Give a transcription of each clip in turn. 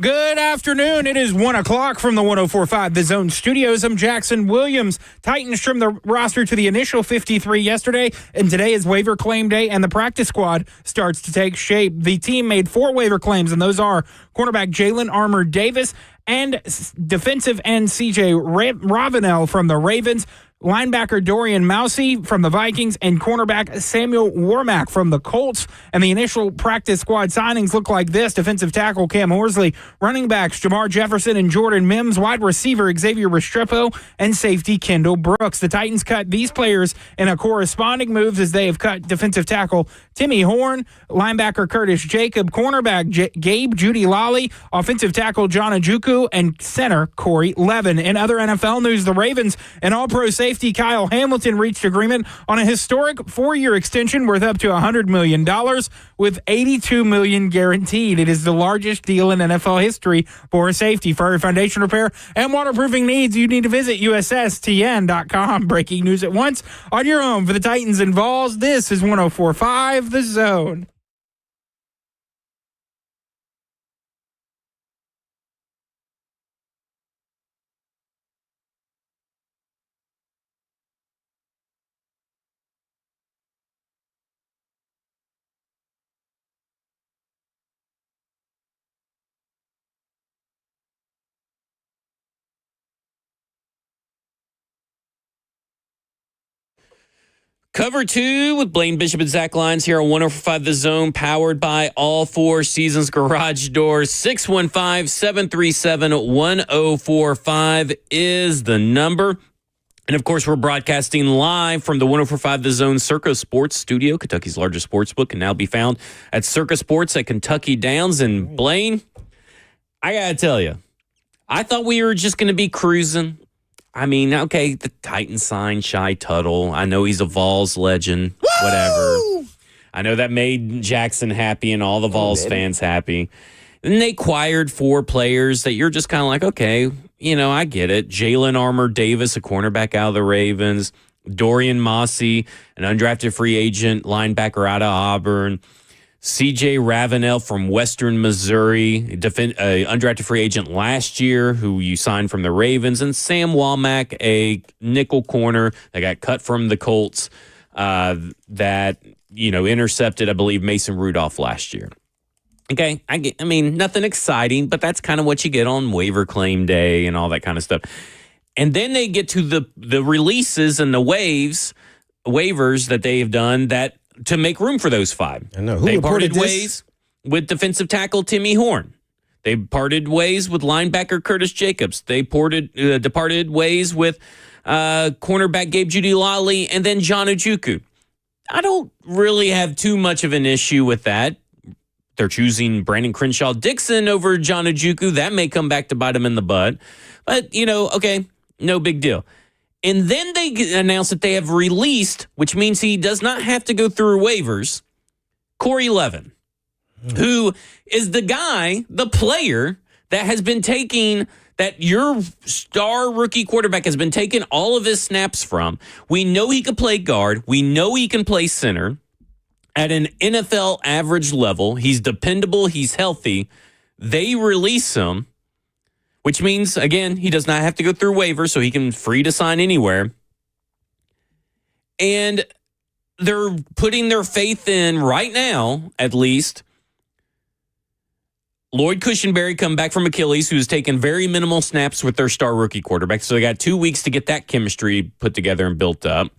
Good afternoon. It is 1 o'clock from the 104.5 The Zone Studios. I'm Jackson Williams. Titans trimmed the roster to the initial 53 yesterday, and today is waiver claim day, and the practice squad starts to take shape. The team made 4 waiver claims, and those are cornerback Jalen Armour-Davis and defensive end C.J. Ravenel from the Ravens, linebacker Dorian Mousey from the Vikings, and cornerback Samuel Warmack from the Colts. And the initial practice squad signings look like this: defensive tackle Cam Horsley, running backs Jamar Jefferson and Jordan Mims, wide receiver Xavier Restrepo, and safety Kendall Brooks. The Titans cut these players in a corresponding moves as they have cut defensive tackle Timmy Horn, linebacker Curtis Jacob, cornerback Gabe Judy Lally, offensive tackle John Ojukwu, and center Cory Leven. In other NFL news, the Ravens and all-pro safety Kyle Hamilton reached agreement on a historic 4-year extension worth up to $100 million with $82 million guaranteed. It is the largest deal in NFL history for a safety. For your foundation repair and waterproofing needs, you need to visit USSTN.com. Breaking news at once on your home for the Titans and Vols. This is 104.5 The Zone. Cover 2 with Blaine Bishop and Zach Lyons here on 104.5 The Zone, powered by All Four Seasons Garage Doors. 615-737-1045 is the number. And, of course, we're broadcasting live from the 104.5 The Zone Circa Sports Studio. Kentucky's largest sports book can now be found at Circa Sports at Kentucky Downs. And, Blaine, I got to tell you, I thought we were just going to be cruising. I mean, okay, the Titans signed Shy Tuttle. I know he's a Vols legend, whatever. I know that made Jackson happy and all the Vols fans happy. And they acquired 4 players that you're just kind of like, okay, you know, I get it. Jalen Armour-Davis, a cornerback out of the Ravens. Dorian Mossey, an undrafted free agent linebacker out of Auburn. C.J. Ravenel from Western Missouri, undrafted free agent last year, who you signed from the Ravens, and Sam Womack, a nickel corner that got cut from the Colts that, you know, intercepted, I believe, Mason Rudolph last year. Okay, I mean, nothing exciting, but that's kind of what you get on waiver claim day and all that kind of stuff. And then they get to the releases and the waivers that they have done that to make room for those 5. I know. Who they parted this? ways with defensive tackle Timmy Horn. They parted ways with linebacker Curtis Jacobs. They departed ways with cornerback Gabe Judy Lally and then John Ojukwu. I don't really have too much of an issue with that. They're choosing Brandon Crenshaw-Dixon over John Ojukwu. That may come back to bite them in the butt. But, you know, okay, no big deal. And then they announced that they have released, which means he does not have to go through waivers, Cory Leven, who is the guy, the player that has been taking, that your star rookie quarterback has been taking all of his snaps from. We know he can play guard. We know he can play center at an NFL average level. He's dependable. He's healthy. They release him, which means, again, he does not have to go through waivers, so he can free to sign anywhere. And they're putting their faith in, right now, at least, Lloyd Cushenberry come back from Achilles, who's taken very minimal snaps with their star rookie quarterback. So they got 2 weeks to get that chemistry put together and built up.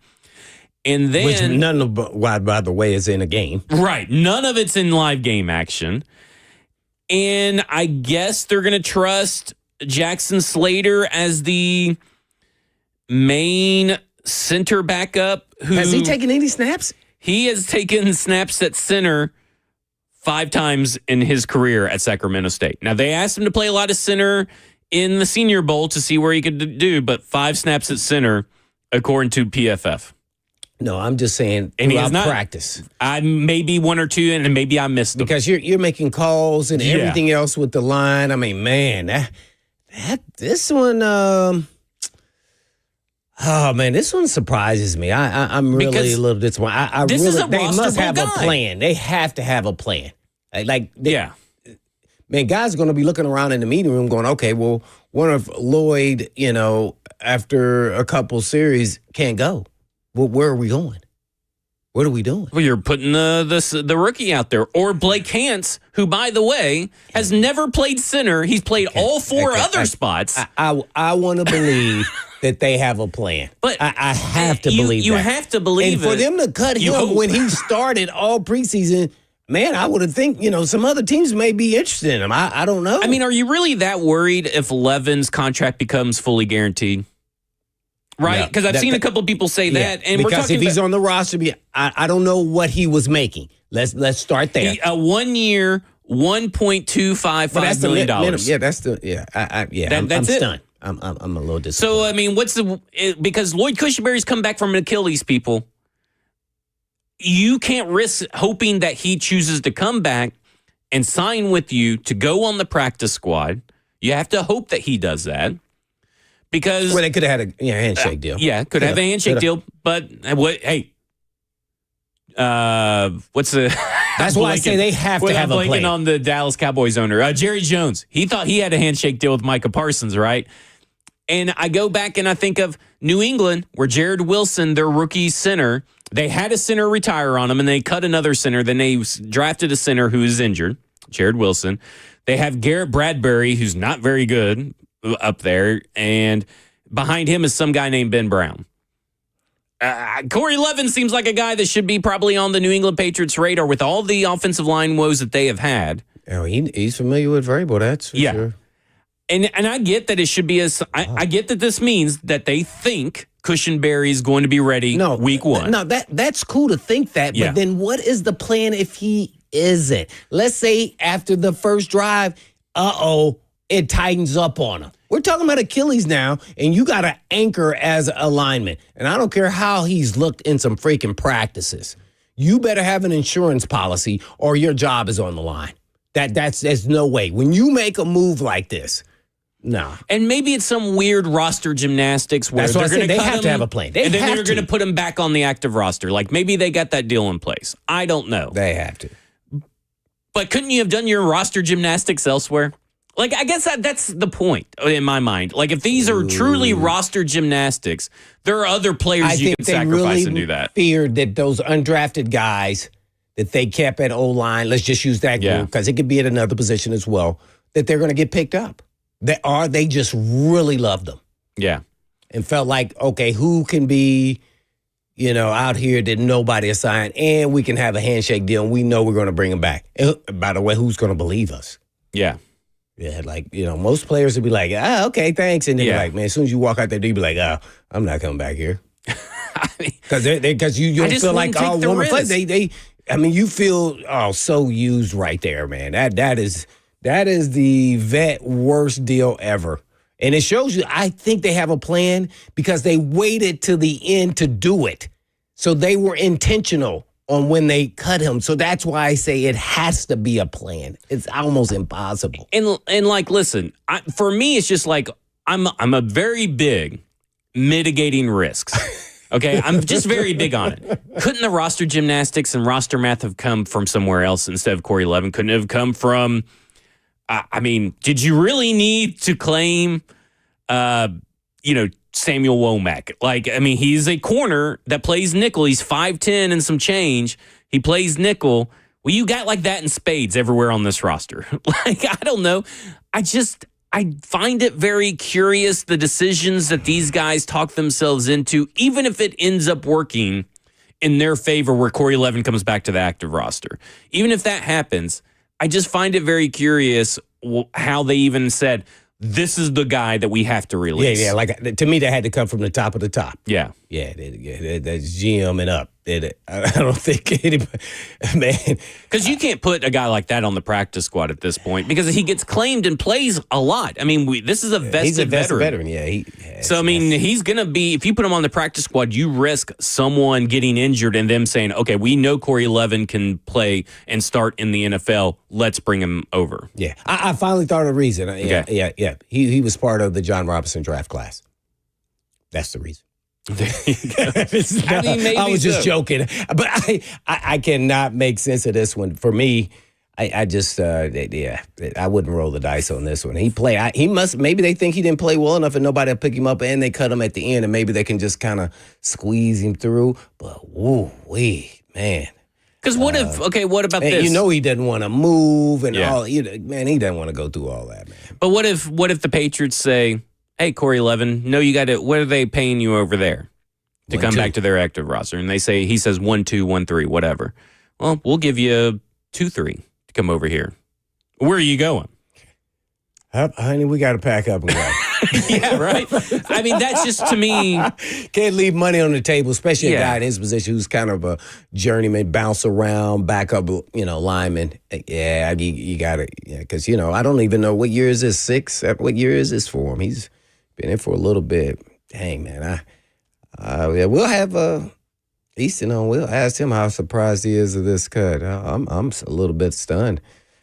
And then, which none of, by the way, is in a game. Right. None of it's in live game action. And I guess they're going to trust Jackson Slater as the main center backup. Has he taken any snaps? He has taken snaps at center 5 times in his career at Sacramento State. Now, they asked him to play a lot of center in the Senior Bowl to see where he could do, but 5 snaps at center, according to PFF. No, I'm just saying and he has not practice. I maybe 1 or 2, and maybe I missed them. Because you're making calls and everything else with the line. I mean, man, this one, this one surprises me. I'm really Because a little disappointed. this is a they must rosterable have guy. a plan. They have to have a plan. man, guys are going to be looking around in the meeting room going, okay, well, what if Lloyd, after a couple series can't go? Well, where are we going? What are we doing? Well, you're putting the rookie out there. Or Blake Hance, who, by the way, has never played center. He's played all four other spots. I want to believe that they have a plan. But I have to believe that. You have to believe it. And for them to cut him when he started all preseason, man, I would have think, some other teams may be interested in him. I don't know. I mean, are you really that worried if Levin's contract becomes fully guaranteed? Right? Because I've seen a couple of people say that. And because if he's on the roster, I don't know what he was making. Let's start there. A 1 year, $1.255 million. I'm stunned. I'm a little disappointed. So, I mean, because Lloyd Cushenberry's come back from an Achilles, people. You can't risk hoping that he chooses to come back and sign with you to go on the practice squad. You have to hope that he does that. Because they could have had a handshake deal. Yeah, could have a handshake deal. But what's the? That's why I say they have to have a plan. On the Dallas Cowboys owner, Jerry Jones. He thought he had a handshake deal with Micah Parsons, right? And I go back and I think of New England, where Jared Wilson, their rookie center, they had a center retire on him, and they cut another center. Then they drafted a center who is injured, Jared Wilson. They have Garrett Bradbury, who's not very good, up there, and behind him is some guy named Ben Brown. Cory Leven seems like a guy that should be probably on the New England Patriots radar with all the offensive line woes that they have had. Oh, he's familiar with Vrabel, that's for sure. And I get that it should be I get that this means that they think Cushenberry is going to be ready week one. No, that's cool to think that, but then what is the plan if he isn't? Let's say after the first drive, it tightens up on him. We're talking about Achilles now, and you got to anchor as a lineman. And I don't care how he's looked in some freaking practices. You better have an insurance policy or your job is on the line. There's no way. When you make a move like this, no. And maybe it's some weird roster gymnastics where they have to have a plan. And then they're going to put him back on the active roster. Like maybe they got that deal in place. I don't know. They have to. But couldn't you have done your roster gymnastics elsewhere? Like, I guess that's the point in my mind. Like, if these are truly roster gymnastics, there are other players you can sacrifice and do that. I feared that those undrafted guys that they kept at O-line, let's just use that group because it could be at another position as well, that they're going to get picked up. They just really loved them. Yeah. And felt like, okay, who can be, out here that nobody assigned, and we can have a handshake deal, and we know we're going to bring them back. And by the way, who's going to believe us? Yeah. Yeah, most players would be like, okay, thanks. And they'd be like, man, as soon as you walk out there, you'd be like, I'm not coming back here. Because you feel like, woman play. You feel so used right there, man. That is the vet worst deal ever. And it shows you, I think they have a plan because they waited to the end to do it. So they were intentional on when they cut him. So that's why I say it has to be a plan. It's almost impossible. And listen, for me, it's just like I'm a very big mitigating risks. Okay, I'm just very big on it. Couldn't the roster gymnastics and roster math have come from somewhere else instead of Cory Leven? Couldn't it have come from, did you really need to claim, Samuel Womack? He's a corner that plays nickel. He's 5'10" and some change. He plays nickel. Well, you got like that in spades everywhere on this roster. I don't know. I find it very curious, the decisions that these guys talk themselves into, even if it ends up working in their favor where Cory Leven comes back to the active roster. Even if that happens, I just find it very curious how they even said, this is the guy that we have to release. Yeah. Like, to me, that had to come from the top of the top. Yeah. Yeah, that's GM and up. I don't think anybody, man. Because you can't put a guy like that on the practice squad at this point because he gets claimed and plays a lot. This is a vested he's a vested veteran. Yeah. He's going to be, if you put him on the practice squad, you risk someone getting injured and them saying, okay, we know Cory Leven can play and start in the NFL. Let's bring him over. Yeah. I finally thought of a reason. Okay. Yeah. He was part of the John Robinson draft class. That's the reason. There you go. I was just joking, but I cannot make sense of this one. For me, I just, I wouldn't roll the dice on this one. Maybe they think he didn't play well enough and nobody will pick him up and they cut him at the end and maybe they can just kind of squeeze him through. But, man. Because what about this? You know he doesn't want to move and all. He doesn't want to go through all that, man. But what if the Patriots say, hey, Cory Leven, no, you got to, what are they paying you over there to come back to their active roster? And he says 1-2, 1-3, whatever. Well, we'll give you 2-3. Come over here. Where are you going? Honey, we got to pack up and go. Yeah, right? I mean, that's just, to me. Can't leave money on the table, especially a guy in his position who's kind of a journeyman, bounce around, backup, lineman. Yeah, you got it. Yeah, because, I don't even know what year is this, 6? What year is this for him? He's been in for a little bit. Dang, man. We'll have Easton on. We'll ask him how surprised he is of this cut. I'm a little bit stunned.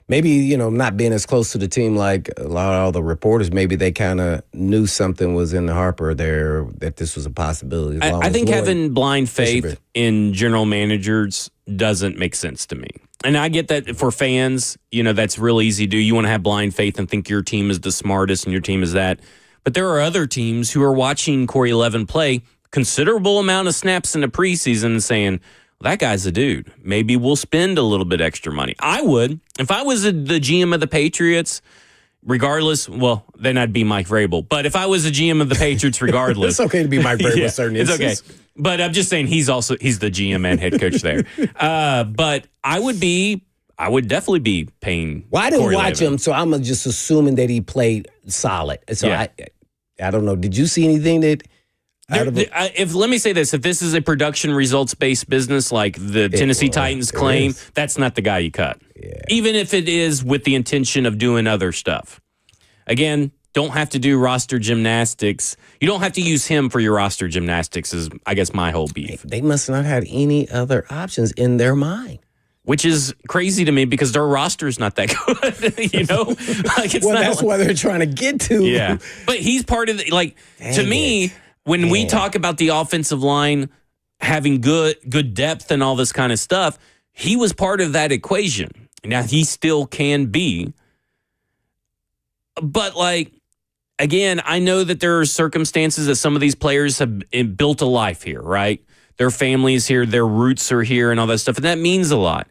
Maybe, not being as close to the team like a lot of all the reporters, maybe they kind of knew something was in the Harper there, that this was a possibility. I think having blind faith in general managers doesn't make sense to me. And I get that for fans, that's real easy to do. You want to have blind faith and think your team is the smartest and your team is that. But there are other teams who are watching Cory Leven play considerable amount of snaps in the preseason and saying, that guy's a dude. Maybe we'll spend a little bit extra money. I would. If I was the GM of the Patriots, regardless, well, then I'd be Mike Vrabel. But if I was the GM of the Patriots, regardless. It's okay to be Mike Vrabel in certain instances. It's okay. But I'm just saying he's the GM and head coach there. But I would definitely be paying. Well, I didn't watch him, so I'm just assuming that he played solid. So I don't know. Did you see anything that... let me say this, if this is a production results-based business like the Tennessee Titans claim, that's not the guy you cut. Yeah. Even if it is with the intention of doing other stuff. Again, don't have to do roster gymnastics. You don't have to use him for your roster gymnastics is, I guess, my whole beef. They must not have any other options in their mind. Which is crazy to me because their roster is not that good, That's why they're trying to get to. Yeah, but he's part of me... When we talk about the offensive line having good depth and all this kind of stuff, he was part of that equation. Now, he still can be. But, again, I know that there are circumstances that some of these players have built a life here, right? Their families here, their roots are here and all that stuff, and that means a lot.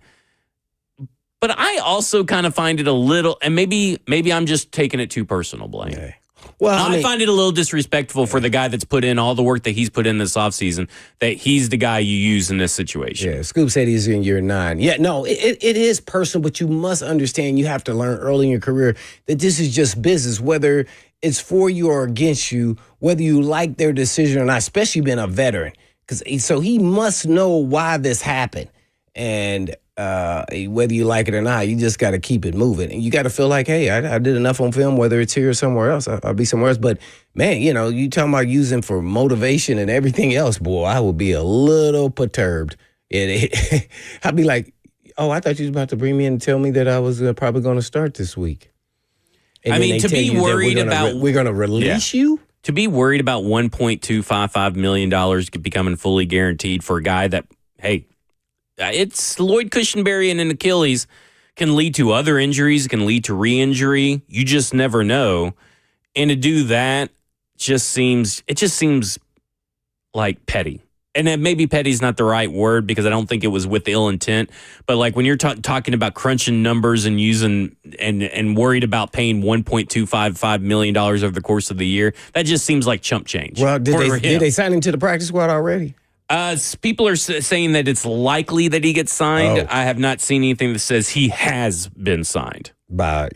But I also kind of find it a little, and maybe I'm just taking it too personal, Blaine. Okay. Well, I find it a little disrespectful for the guy that's put in all the work that he's put in this offseason, that he's the guy you use in this situation. Yeah, Scoop said he's in year 9. Yeah, no, it is personal, but you must understand you have to learn early in your career that this is just business, whether it's for you or against you, whether you like their decision or not, especially being a veteran. So he must know why this happened. And whether you like it or not, you just got to keep it moving. And you got to feel like, hey, I did enough on film, whether it's here or somewhere else, I'll be somewhere else. But, man, you talking about using for motivation and everything else, boy, I would be a little perturbed. I'd be like, oh, I thought you was about to bring me in and tell me that I was probably going to start this week. And to be worried about... We're going to release you? To be worried about $1.255 million becoming fully guaranteed for a guy that, hey... It's Lloyd Cushenberry and an Achilles can lead to other injuries, can lead to re-injury. You just never know. And to do that just seems like petty. And then maybe petty is not the right word because I don't think it was with ill intent. But when you're talking about crunching numbers and using and worried about paying $1.255 million over the course of the year, that just seems like chump change. Well, did they sign him to the practice squad already? People are saying that it's likely that he gets signed. Oh. I have not seen anything that says he has been signed. By,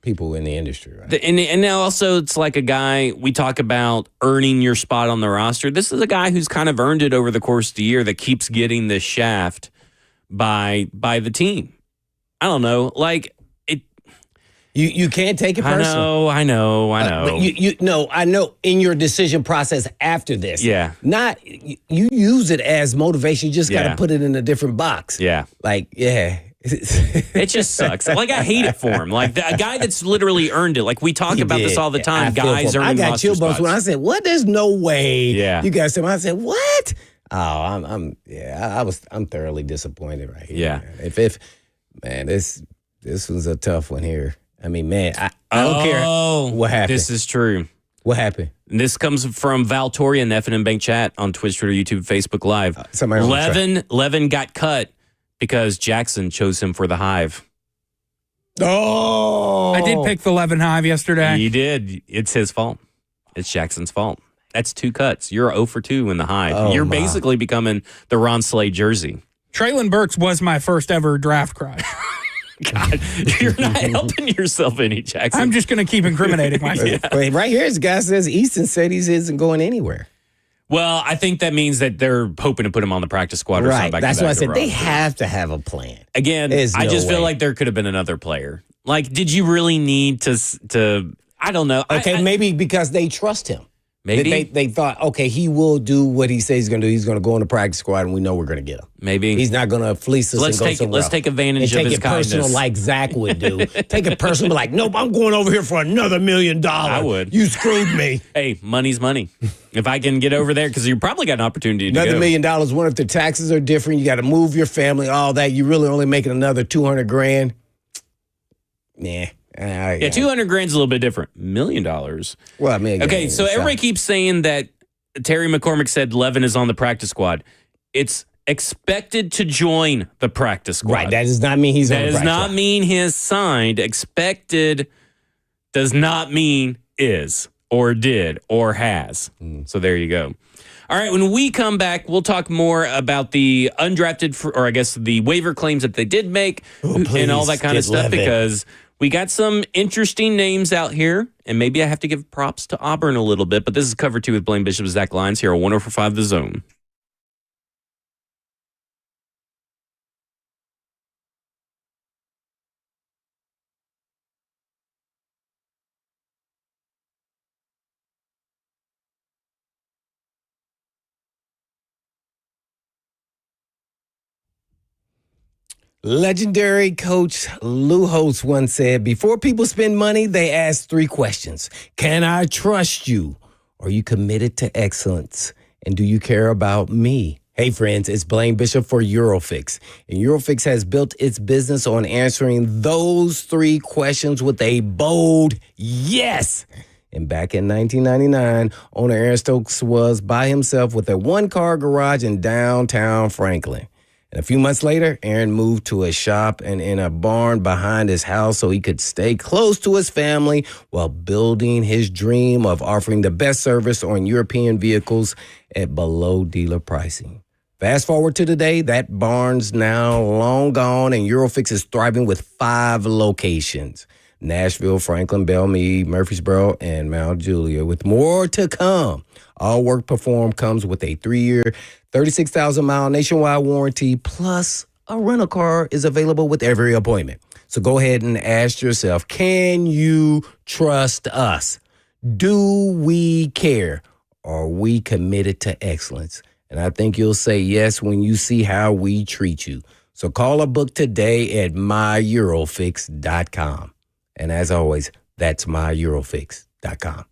people in the industry, right? And now also it's like a guy, we talk about earning your spot on the roster. This is a guy who's kind of earned it over the course of the year that keeps getting this shaft by the team. I don't know. You can't take it personal. I know. But I know in your decision process after this. Yeah. Not, you use it as motivation. You just got to put it in a different box. Yeah. It just sucks. I hate it for him. A guy that's literally earned it. We talk about this all the time. Guys earning roster spots. I got chill bumps when I said, "What? There's no way." Yeah. You guys said, I said, "What?" Oh, I'm thoroughly disappointed right here. Yeah. Man. If Man, this was a tough one here. I mean, man, I don't care what happened. This is true. What happened? And this comes from Valtoria and F&M Bank Chat on Twitch, Twitter, YouTube, Facebook Live. Leven got cut because Jackson chose him for the Hive. Oh! I did pick the Leven Hive yesterday. You did. It's his fault. It's Jackson's fault. That's 2 cuts. You're 0 for 2 in the Hive. Oh, You're basically becoming the Ron Slade jersey. Traylon Burks was my first ever draft crush. God, you're not helping yourself any, Jackson. I'm just going to keep incriminating myself. Yeah. Wait, right here, this guy says Easton said he isn't going anywhere. Well, I think that means that they're hoping to put him on the practice squad or something. Right. That's why I said they have to have a plan. Again, I just feel like there could have been another player. Like, did you really need to I don't know. Okay, maybe because they trust him. Maybe. They thought, okay, he will do what he says he's going to do. He's going to go on the practice squad, and we know we're going to get him. Maybe. He's not going to fleece us and go somewhere Let's take advantage of his kindness. Take it personal like Zach would do. Take it personal like, nope, I'm going over here for another $1 million. I would. You screwed me. Hey, money's money. If I can get over there, because you probably got an opportunity to another go. $1 million. What if the taxes are different? You got to move your family, all that. You really only making another $200,000. Nah. Yeah, 200 grand's a little bit different. $1 million. Well, I mean, okay, so everybody keeps saying that Terry McCormick said Leven is on the practice squad. It's expected to join the practice squad. Right. That does not mean he's on the practice squad. That does not mean he's signed. Expected does not mean is or did or has. So there you go. All right, when we come back, we'll talk more about the undrafted, or I guess the waiver claims that they did make and all that kind of stuff, because we got some interesting names out here, and maybe I have to give props to Auburn a little bit, but this is Cover 2 with Blaine Bishop and Zach Lyons here on 104.5 The Zone. Legendary coach Lou Holtz once said, before people spend money, they ask 3 questions. Can I trust you? Are you committed to excellence? And do you care about me? Hey, friends, it's Blaine Bishop for Eurofix. And Eurofix has built its business on answering those 3 questions with a bold yes. And back in 1999, owner Aaron Stokes was by himself with a 1-car garage in downtown Franklin. And a few months later, Aaron moved to a shop and in a barn behind his house so he could stay close to his family while building his dream of offering the best service on European vehicles at below dealer pricing. Fast forward to today, that barn's now long gone, and Eurofix is thriving with 5 locations: Nashville, Franklin, Belmead, Murfreesboro, and Mount Juliet, with more to come. All work performed comes with a 3-year, 36,000-mile nationwide warranty, plus a rental car is available with every appointment. So go ahead and ask yourself, can you trust us? Do we care? Are we committed to excellence? And I think you'll say yes when you see how we treat you. So call or book today at myeurofix.com. And as always, that's myeurofix.com.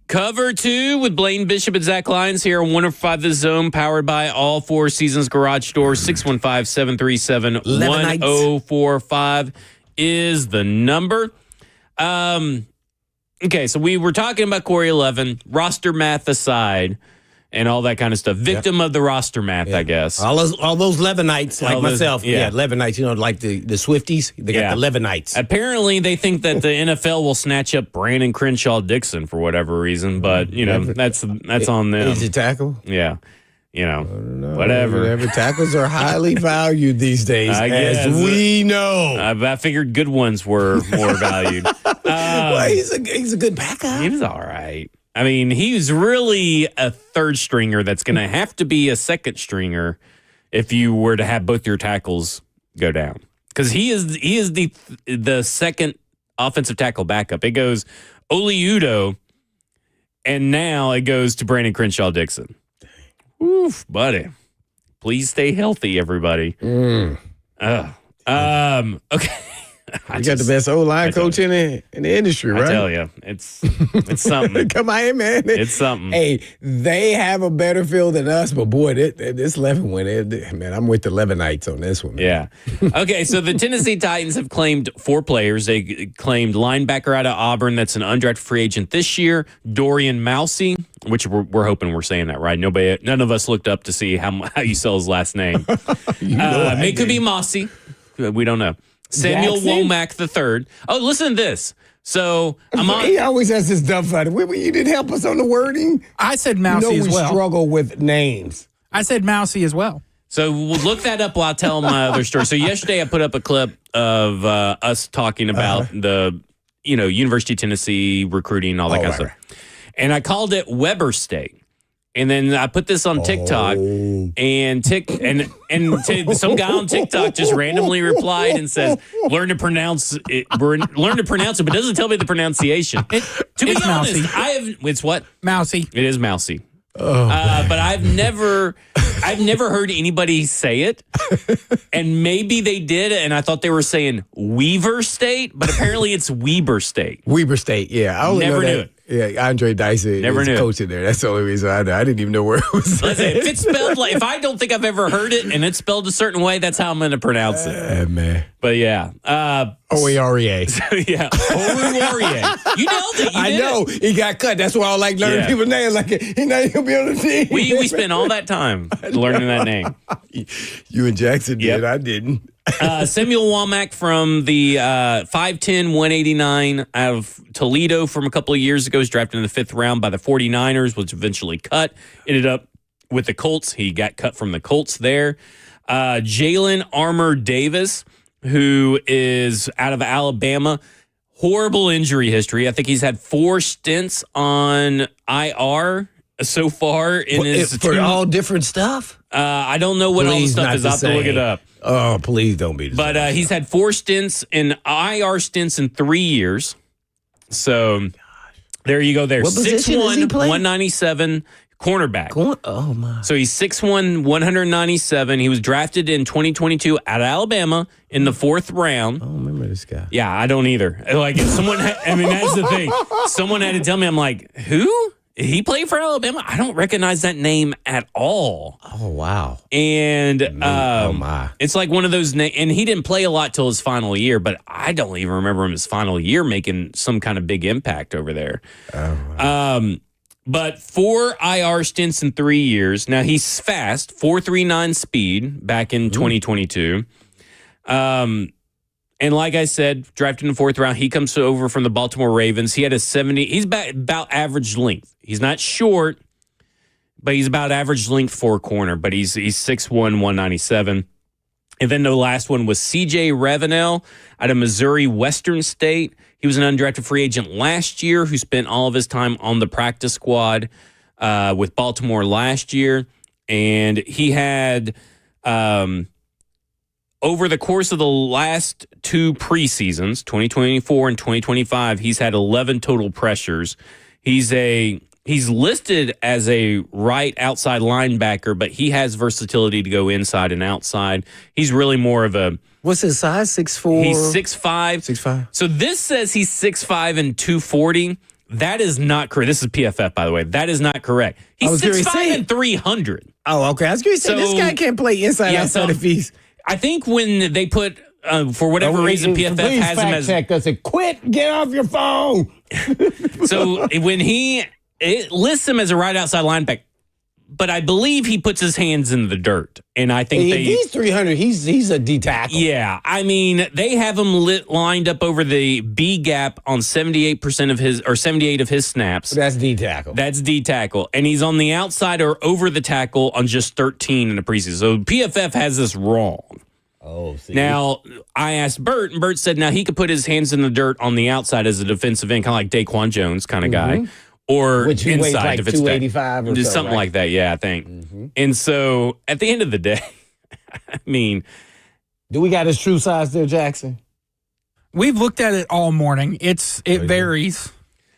Cover 2 with Blaine Bishop and Zach Lyons here on 105 The Zone, powered by All Four Seasons Garage Door. 615-737-1045 is the number. Okay, so we were talking about Cory Leven, roster math aside, and all that kind of stuff. Victim of the roster math, I guess. All those Levenites, like myself. Levenites, like the Swifties. They got the Levenites. Apparently, they think that the NFL will snatch up Brandon Crenshaw-Dixon for whatever reason, but, that's on them. Is it tackle? Yeah. Whatever. Whatever. Tackles are highly valued these days, as we know. I figured good ones were more valued. Well, he's a good backup. He was all right. I mean, he's really a third stringer that's going to have to be a second stringer if you were to have both your tackles go down. Because he is the second offensive tackle backup. It goes Oli Udoh, and now it goes to Brandon Crenshaw-Dixon. Oof, buddy. Please stay healthy, everybody. Okay. You got the best O-line coach in the industry, right? I tell you, it's something. Come on, man. It's something. Hey, they have a better field than us, but boy, this Leven win, man, I'm with the Levenites on this one, man. Yeah. Okay, so the Tennessee Titans have claimed 4 players. They claimed linebacker out of Auburn that's an undrafted free agent this year, Dorian Mousey, which we're hoping we're saying that right. None of us looked up to see how you spell his last name. It could be Mossy. We don't know. Samuel Womack III. Oh, listen to this. So I'm on. He always has this dumb fight. You didn't help us on the wording. I said Mousy as well. We struggle with names. I said Mousy as well. So we'll look that up while I tell my other story. So yesterday I put up a clip of us talking about the University of Tennessee recruiting and all that kind of stuff. And I called it Weber State. And then I put this on TikTok, and some guy on TikTok just randomly replied and says, "Learn to pronounce it, but doesn't tell me the pronunciation." To be honest, Mousy. It's what? Mousy. It is Mousy. But I've never heard anybody say it, and maybe they did, and I thought they were saying Weaver State, but apparently it's Weber State. Weber State, yeah. I never knew it. Yeah, Andre Dicey is coaching there. That's the only reason I know. I didn't even know where it was. Listen, if it's spelled if I don't think I've ever heard it and it's spelled a certain way, that's how I'm going to pronounce it. Man. But yeah. O-A-R-E-A. Yeah. O-R-E-A. You nailed it. I know. He got cut. That's why I like learning people's names. Like, he's not even going to be on the team. We spent all that time learning that name. You and Jackson did. I didn't. Samuel Womack from the 5'10", 189 out of Toledo from a couple of years ago. Was drafted in the 5th round by the 49ers, was eventually cut. Ended up with the Colts. He got cut from the Colts there. Jalen Armour Davis, who is out of Alabama. Horrible injury history. I think he's had 4 stints on IR so far in his for all different stuff. I don't know what all the stuff is. I'll have to look it up. Oh, please don't be. But he's had 4 stints in IR stints in 3 years. So there you go. There, 6'1", 197 cornerback. Oh my! So he's 6'1", 197. He was drafted in 2022 out of Alabama in the 4th round. I don't remember this guy. Yeah, I don't either. Like if someone, that's the thing. Someone had to tell me. I'm like, who? He played for Alabama? I don't recognize that name at all. Oh, wow. And oh my. It's like one of those names. And he didn't play a lot till his final year, but I don't even remember him his final year making some kind of big impact over there. Oh, wow. But 4 IR stints in 3 years. Now, he's fast, 4.39 speed back in 2022. And like I said, drafted in the 4th round, he comes over from the Baltimore Ravens. He had a 70. He's about average length. He's not short, but he's about average length for a corner. But he's 6'1", 197. And then the last one was C.J. Ravenel out of Missouri Western State. He was an undrafted free agent last year who spent all of his time on the practice squad with Baltimore last year. And he had... over the course of the last 2 preseasons, 2024 and 2025, he's had 11 total pressures. He's listed as a right outside linebacker, but he has versatility to go inside and outside. He's really more of a... What's his size? 6'4"? He's 6'5". 6'5". So this says he's 6'5" and 240. That is not correct. This is PFF, by the way. That is not correct. He's 6'5" and 300. Oh, okay. I was going to say, this guy can't play inside outside if he's... I think when they put, for whatever reason, PFF has him as... check us and quit, get off your phone. So when it lists him as a right outside linebacker, but I believe he puts his hands in the dirt. And I think if he's 300, he's a D tackle. Yeah. I mean, they have him lined up over the B gap on 78% of his, or 78 of his snaps. That's D tackle. That's D tackle. And he's on the outside or over the tackle on just 13 in the preseason. So PFF has this wrong. Oh, see. Now, I asked Bert, and Bert said now he could put his hands in the dirt on the outside as a defensive end, kind of like Daquan Jones kind of guy. Or which he inside, weighs like if it's 285 or something like that. Yeah, I think. And so at the end of the day, I mean, do we got his true size there, Jackson? We've looked at it all morning. It varies.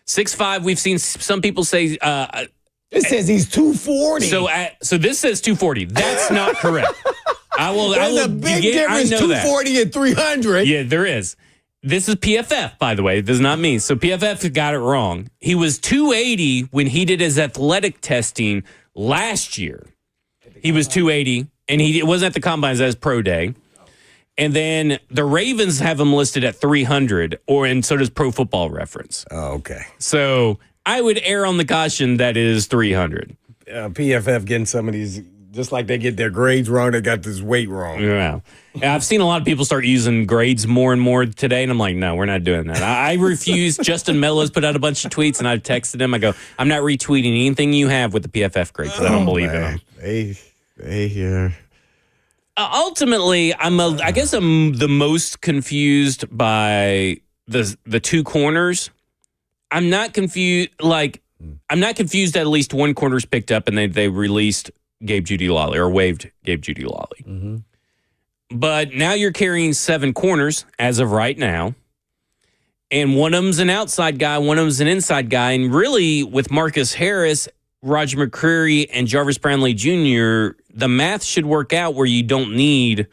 6'5". We've seen some people say it says he's 240. So this says 240. That's not correct. There's a big difference, 240 and 300. Yeah, there is. This is PFF, by the way. This is not me. So PFF got it wrong. He was 280 when he did his athletic testing last year. He was 280, and it wasn't at the combines, as pro day. And then the Ravens have him listed at 300, and so does Pro Football Reference. Oh, okay. So I would err on the caution that it is 300. PFF getting some of these, just like they get their grades wrong, they got this weight wrong. Yeah. I've seen a lot of people start using grades more and more today, and I'm like, no, we're not doing that. I refuse. Justin Meadows put out a bunch of tweets, and I texted him. I go, I'm not retweeting anything you have with the PFF grade because I don't believe in them. They here. Ultimately, I guess I'm the most confused by the two corners. I'm not confused. I'm not confused that at least one corner's picked up, and they released Gabe Judy Lawley or waived Gabe Judy Lawley. But now you're carrying 7 corners as of right now. And one of them's an outside guy, one of them's an inside guy. And really, with Marcus Harris, Roger McCreary, and Jarvis Brownlee Jr., the math should work out where you don't need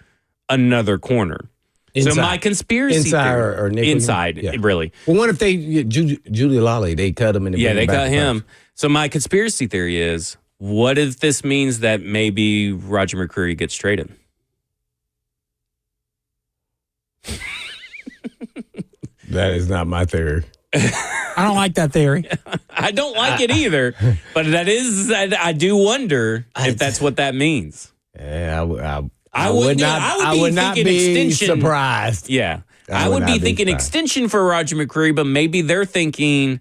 another corner. Inside. So my conspiracy inside theory, or nickel, inside, yeah. Really. Well, what if Judy Lawley, they cut him in the they cut him. So my conspiracy theory is, what if this means that maybe Roger McCreary gets traded? That is not my theory. I don't like that theory. I don't like it either, but I do wonder if that's what that means. Yeah, I would not be surprised. Yeah, I would be thinking extension for Roger McCreary, but maybe they're thinking,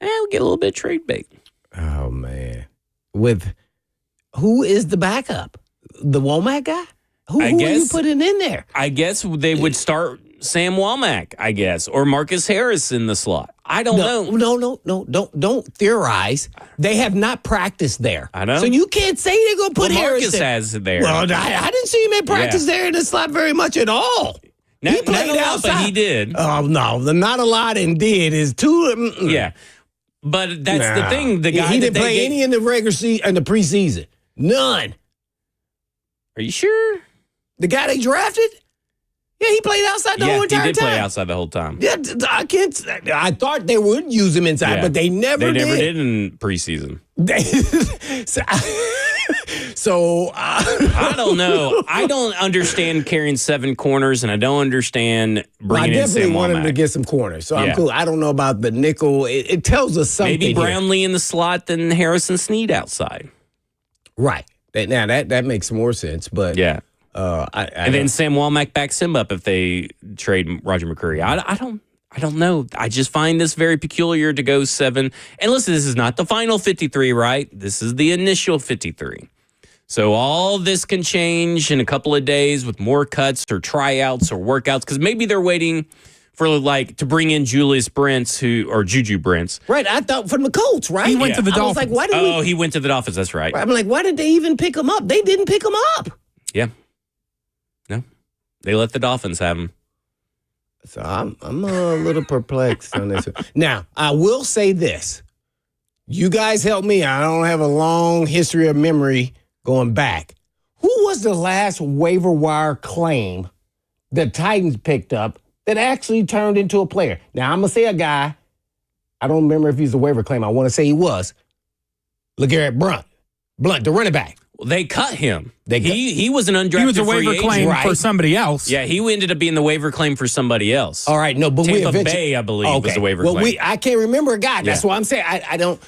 we'll get a little bit of trade bait. Oh man, who is the backup? The Womack guy? Who are you putting in there? I guess they would start Sam Womack, I guess, or Marcus Harris in the slot. I don't know. No, don't theorize. They have not practiced there. I know. So you can't say they're going to put Harris Marcus has there. Well, I didn't see him in practice there in the slot very much at all. He played outside. But he did. Oh, no. The not a lot and did is too. Yeah. But that's the thing. The guy he didn't play any in the regular season, in the preseason. None. Are you sure? The guy they drafted? Yeah, he played outside the whole entire time. He did play outside the whole time. Yeah, I thought they would use him inside, but they never did. They never did in preseason. So I don't know. I don't understand carrying 7 corners, and I don't understand bringing in Sam Womack. I definitely want him to get some corners, so I'm cool. I don't know about the nickel. It tells us something. Maybe Brownlee in the slot than Harrison Snead outside. Right. Now that makes more sense, but yeah. And then Sam Womack backs him up if they trade Roger McCreary. I don't know. I just find this very peculiar to go 7. And listen, this is not the final 53, right? This is the initial 53. So all this can change in a couple of days with more cuts or tryouts or workouts, because maybe they're waiting for to bring in Julius Brents or Juju Brents. Right. I thought from the Colts, right? He went to the Dolphins. I was like, why did he went to the Dolphins. That's right. I'm like, why did they even pick him up? They didn't pick him up. Yeah. No. They let the Dolphins have him. So I'm a little perplexed on this. Now, I will say this. You guys help me. I don't have a long history of memory going back. Who was the last waiver wire claim the Titans picked up that actually turned into a player? Now, I'm going to say a guy. I don't remember if he's a waiver claim. I want to say he was. LeGarrette Blunt, the running back. Well, they cut him. He was an undrafted. He was a waiver claim for somebody else. Yeah, he ended up being the waiver claim for somebody else. All right, no, but Tampa Bay, I believe, was the waiver claim. I can't remember a guy. That's why I'm saying I don't.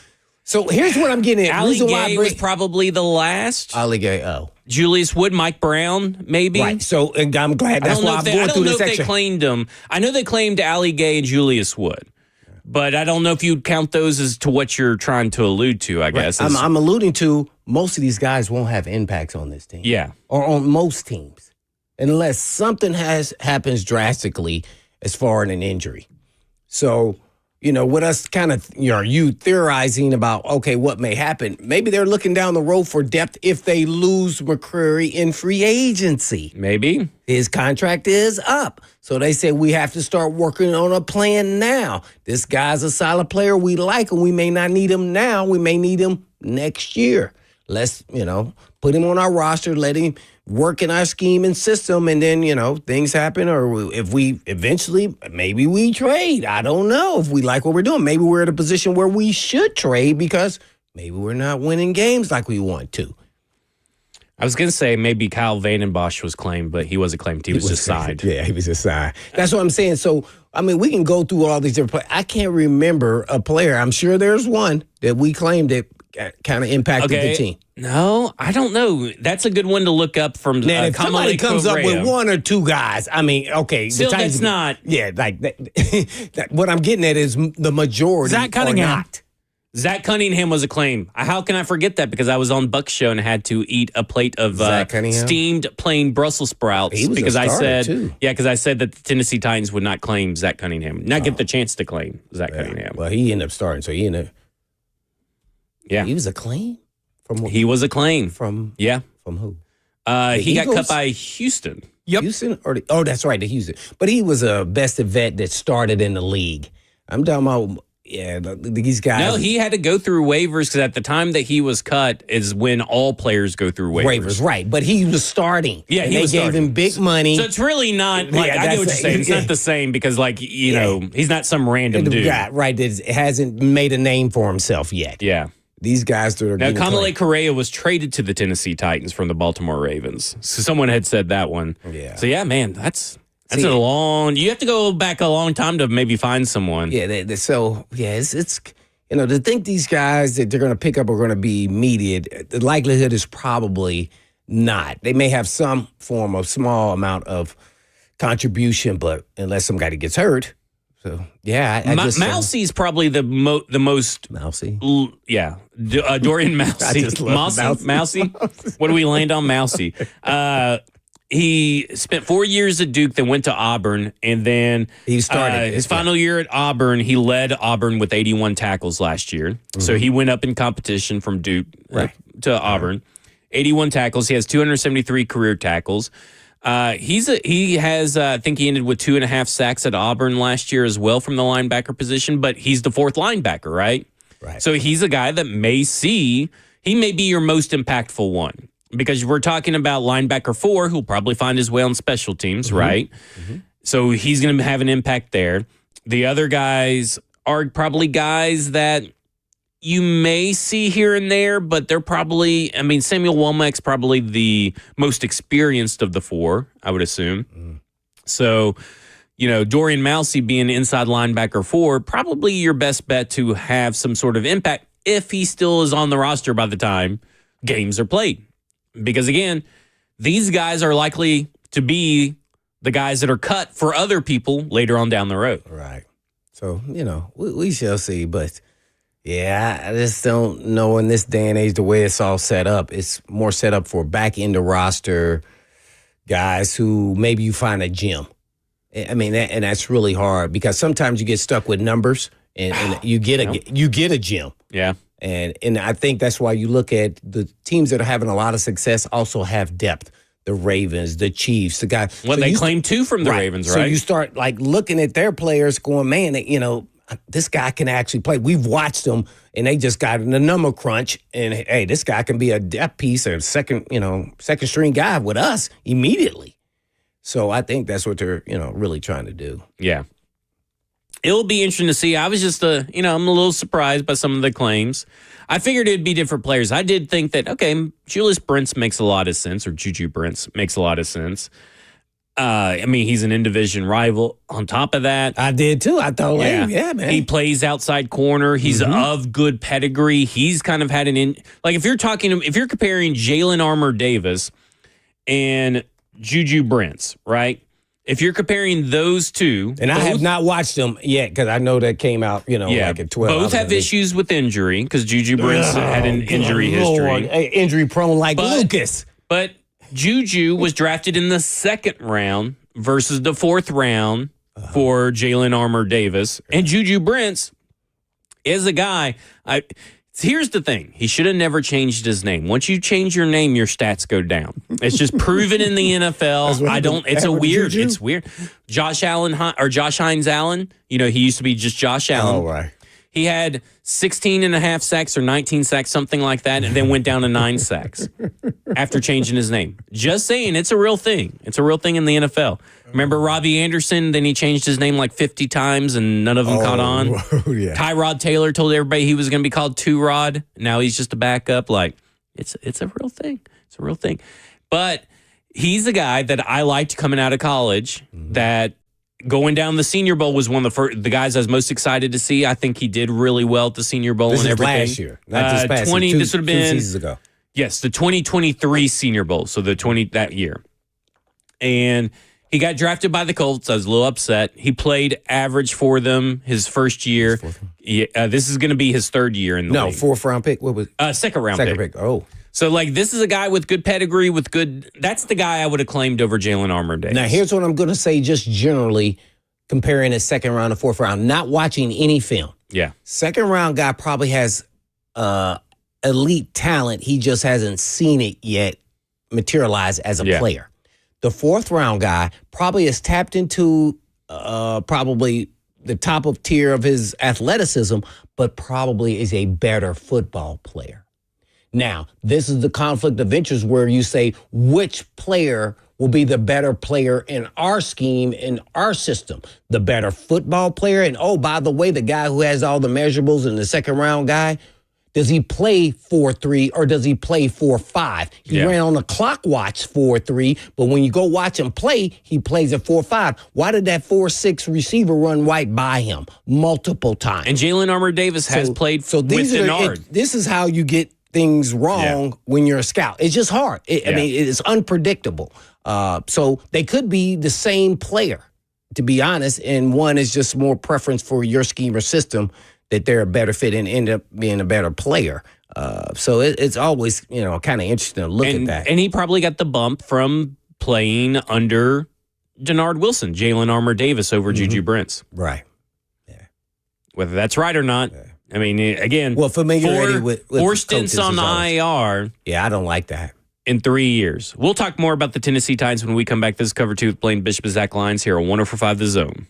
So here's what I'm getting at. Ali Gay was probably the last. Ali Gay, Julius Wood, Mike Brown, maybe. Right. So and I'm glad that's why I'm going through this section. I don't know if they claimed him. I know they claimed Ali Gay and Julius Wood. But I don't know if you'd count those as to what you're trying to allude to, I guess. Right. I'm alluding to most of these guys won't have impacts on this team. Yeah. Or on most teams. Unless something happens drastically as far as an injury. So, with us kind of, you theorizing about, okay, what may happen. Maybe they're looking down the road for depth if they lose McCreary in free agency. Maybe. His contract is up. So they say we have to start working on a plan now. This guy's a solid player. We like him. We may not need him now. We may need him next year. Let's, put him on our roster, let him work in our scheme and system, and then, things happen. Or if we eventually, maybe we trade. I don't know if we like what we're doing. Maybe we're in a position where we should trade because maybe we're not winning games like we want to. I was going to say maybe Kyle Vandenbosch was claimed, but he wasn't claimed. He was just signed. Yeah, he was just signed. That's what I'm saying. So, we can go through all these different players. I can't remember a player. I'm sure there's one that we claimed that kind of impacted the team. No, I don't know. That's a good one to look up from. Now, if somebody comes up with one or two guys, okay. Still, that's not. Yeah, like that, what I'm getting at is the majority. Zach Cunningham. Are not. Zach Cunningham was a claim. How can I forget that? Because I was on Buck's show and had to eat a plate of steamed plain Brussels sprouts. He was because a starter I said, too. because I said that the Tennessee Titans would not claim Zach Cunningham, not get the chance to claim Zach Cunningham. Well, he ended up starting, so he ended. Yeah, he was a claim. He was a claim from who? He got cut by Houston. Yep. Houston that's right, the Houston. But he was a best vet that started in the league. I'm talking about. Yeah, these guys. No, he had to go through waivers because at the time that he was cut is when all players go through waivers. Right. But he was starting. Yeah, they gave him big money. So it's really not like I get what you're saying. It's not the same because he's not some random dude. Right. That hasn't made a name for himself yet. Yeah. These guys that are now, Kamalei Correa was traded to the Tennessee Titans from the Baltimore Ravens. So someone had said that one. Yeah. So yeah, man, that's a long. You have to go back a long time to maybe find someone. Yeah. It's to think these guys that they're going to pick up are going to be immediate. The likelihood is probably not. They may have some form of small amount of contribution, but unless somebody gets hurt. So yeah, Mousey's probably the most Mousey. Yeah, Dorian Mousey. Mousey. What do we land on Mousey? He spent 4 years at Duke, then went to Auburn, and then he started his final year at Auburn. He led Auburn with 81 tackles last year. Mm-hmm. So he went up in competition from Duke to Auburn. 81 tackles. He has 273 career tackles. He has I think he ended with 2.5 sacks at Auburn last year as well from the linebacker position, but he's the fourth linebacker, right? Right. So he's a guy that he may be your most impactful one because we're talking about linebacker 4 who'll probably find his way on special teams, right? Mm-hmm. So he's going to have an impact there. The other guys are probably guys that you may see here and there, but they're probably, Samuel Womack's probably the most experienced of the 4, I would assume. Mm. So, Dorian Mousey being inside linebacker 4, probably your best bet to have some sort of impact if he still is on the roster by the time games are played. Because again, these guys are likely to be the guys that are cut for other people later on down the road. Right. So, we shall see, but yeah, I just don't know in this day and age the way it's all set up. It's more set up for back end of roster guys who maybe you find a gym. And that's really hard because sometimes you get stuck with numbers and you get a gym. Yeah. And I think that's why you look at the teams that are having a lot of success also have depth. The Ravens, the Chiefs, the guys. Well, they claim 2 from the Ravens, right? So you start looking at their players going, man, this guy can actually play. We've watched them, and they just got in the number crunch. And hey, this guy can be a depth piece or second string guy with us immediately. So I think that's what they're really trying to do. Yeah. it'll be interesting to see. I was just, I'm a little surprised by some of the claims. I figured it'd be different players. I did think that, okay, Julius Brents makes a lot of sense, or Juju Brents makes a lot of sense. He's an in-division rival. On top of that, I did too. I thought, man. He plays outside corner. He's of good pedigree. He's kind of had if you're comparing Jalen Armour-Davis and Juju Brents, right? If you're comparing those two, and I have not watched them yet because I know that came out, like at 12. Both have issues with injury because Juju Brents had an injury history, injury prone like Lucas. But Juju was drafted in the 2nd round versus the 4th round for Jalen Armour-Davis. And Juju Brents is a guy. Here's the thing. He should have never changed his name. Once you change your name, your stats go down. It's just proven in the NFL. It's weird. Josh Hines Allen, he used to be just Josh Allen. Oh, right. He had 16 and a half sacks or 19 sacks, something like that, and then went down to 9 sacks after changing his name. Just saying, it's a real thing. It's a real thing in the NFL. Remember Robbie Anderson? Then he changed his name like 50 times, and none of them caught on. Yeah. Tyrod Taylor told everybody he was going to be called Two-Rod. Now he's just a backup. It's a real thing. It's a real thing. But he's a guy that I liked coming out of college that – going down the Senior Bowl was one of the guys I was most excited to see. I think he did really well at the Senior Bowl and everything. Last year, not this past year. This would have been 2 seasons ago. Yes, the 2023 Senior Bowl, so that year. And he got drafted by the Colts. I was a little upset. He played average for them his first year. This is going to be his 3rd year in the league. 4th round pick. What was 2nd round pick? Oh. So, this is a guy with good pedigree, that's the guy I would have claimed over Jalen Armour-Davis. Now, here's what I'm going to say just generally comparing a 2nd round to 4th round, not watching any film. Yeah. 2nd round guy probably has elite talent. He just hasn't seen it yet materialize as a player. The 4th round guy probably has tapped into probably the top of tier of his athleticism, but probably is a better football player. Now, this is the conflict of interest where you say which player will be the better player in our scheme, in our system. The better football player. And, oh, by the way, the guy who has all the measurables and the 2nd round guy, does he play 4-3 or does he play 4-5? He ran on the clock watch 4-3, but when you go watch him play, he plays at 4-5. Why did that 4-6 receiver run right by him multiple times? And Jalen Armour-Davis has played with Denard. This is how you get things wrong when you're a scout. It's just hard. It's unpredictable. So they could be the same player, to be honest, and one is just more preference for your scheme or system that they're a better fit and end up being a better player. So it's always, kind of interesting to look at that. And he probably got the bump from playing under Denard Wilson, Jalen Armour-Davis over Juju Brents. Right. Yeah. Whether that's right or not. Yeah. Again, familiarity with 4 stints on the IR. Yeah, I don't like that. In 3 years. We'll talk more about the Tennessee Titans when we come back. This is Cover 2 with Blaine Bishop and Zach Lyons here on 104.5 The Zone.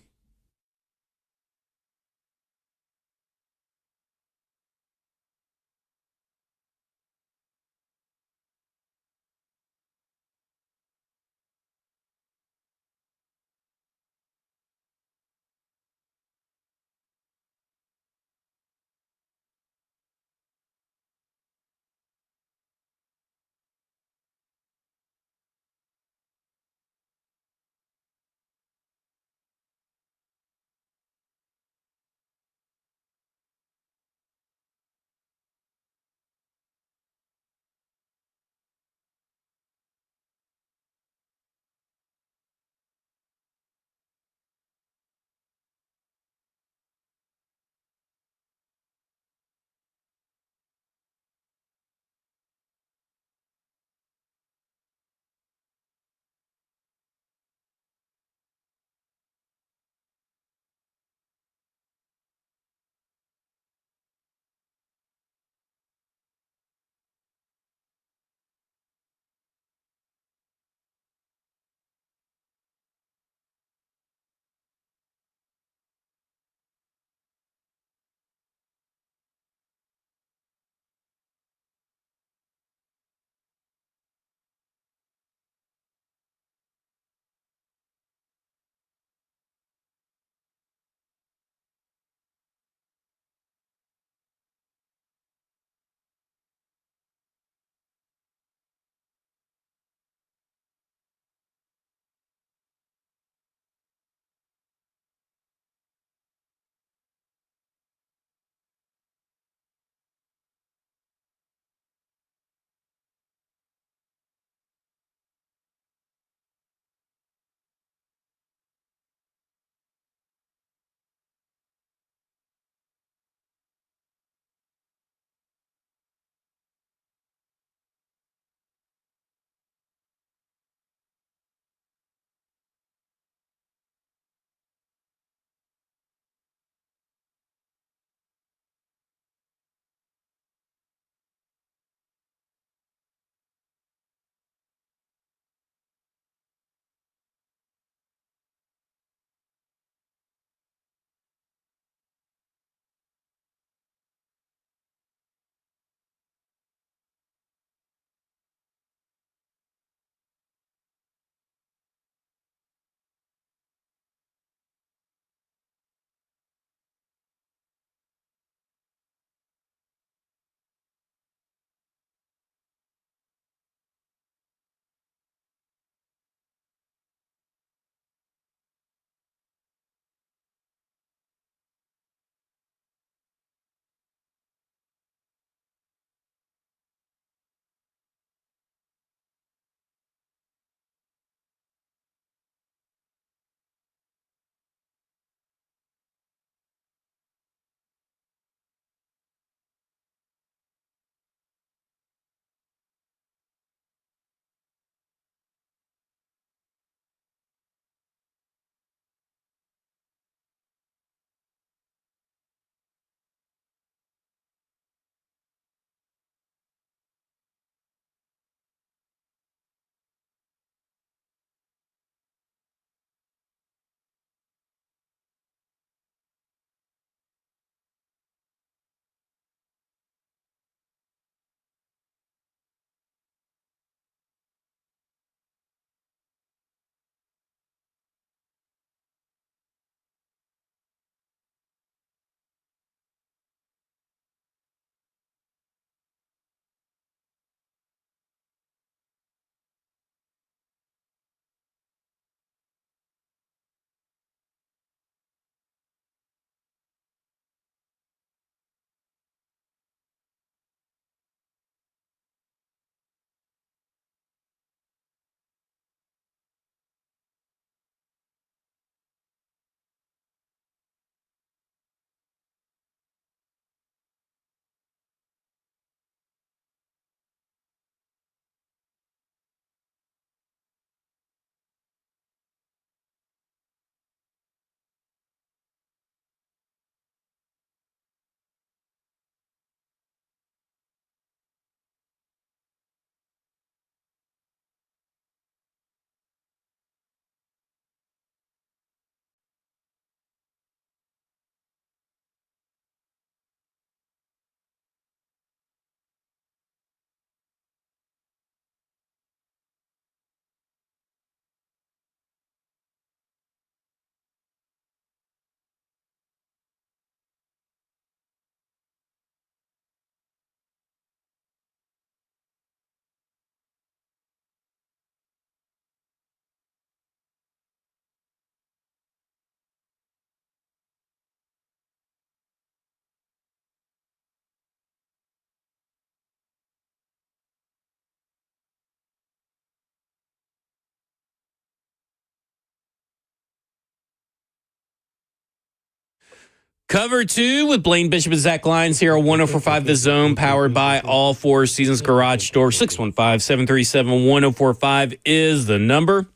Cover 2 with Blaine Bishop and Zach Lyons here on 104.5 The Zone, powered by All Four Seasons Garage Door. 615-737-1045 is the number.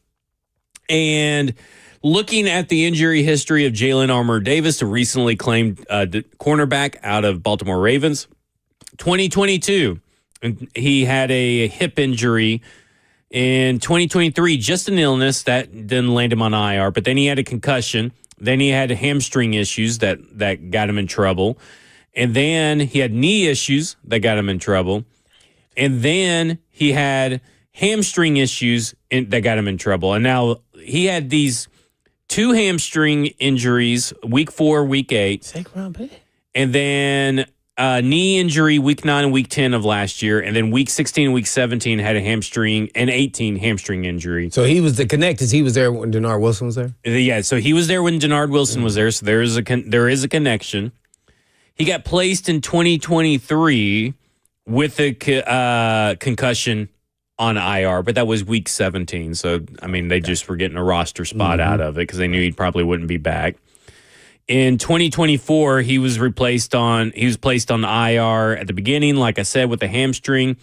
And looking at the injury history of Jalen Armour-Davis, a recently claimed cornerback out of Baltimore Ravens. 2022, he had a hip injury. In 2023, just an illness that didn't land him on IR, but then he had a concussion. Then he had hamstring issues that got him in trouble. And then he had knee issues that got him in trouble. And then he had hamstring issues that got him in trouble. And now he had these 2 hamstring injuries, week 4, week 8. And then knee injury week 9 and week 10 of last year. And then week 16 and week 17 had a hamstring, and 18 hamstring injury. So he was the connectors. He was there when Denard Wilson was there? Yeah, so he was there when Denard Wilson was there. So there is a connection. He got placed in 2023 with a concussion on IR, but that was week 17. So, I mean, they just were getting a roster spot out of it because they knew he probably wouldn't be back. In 2024, he was placed on IR at the beginning, like I said, with a hamstring.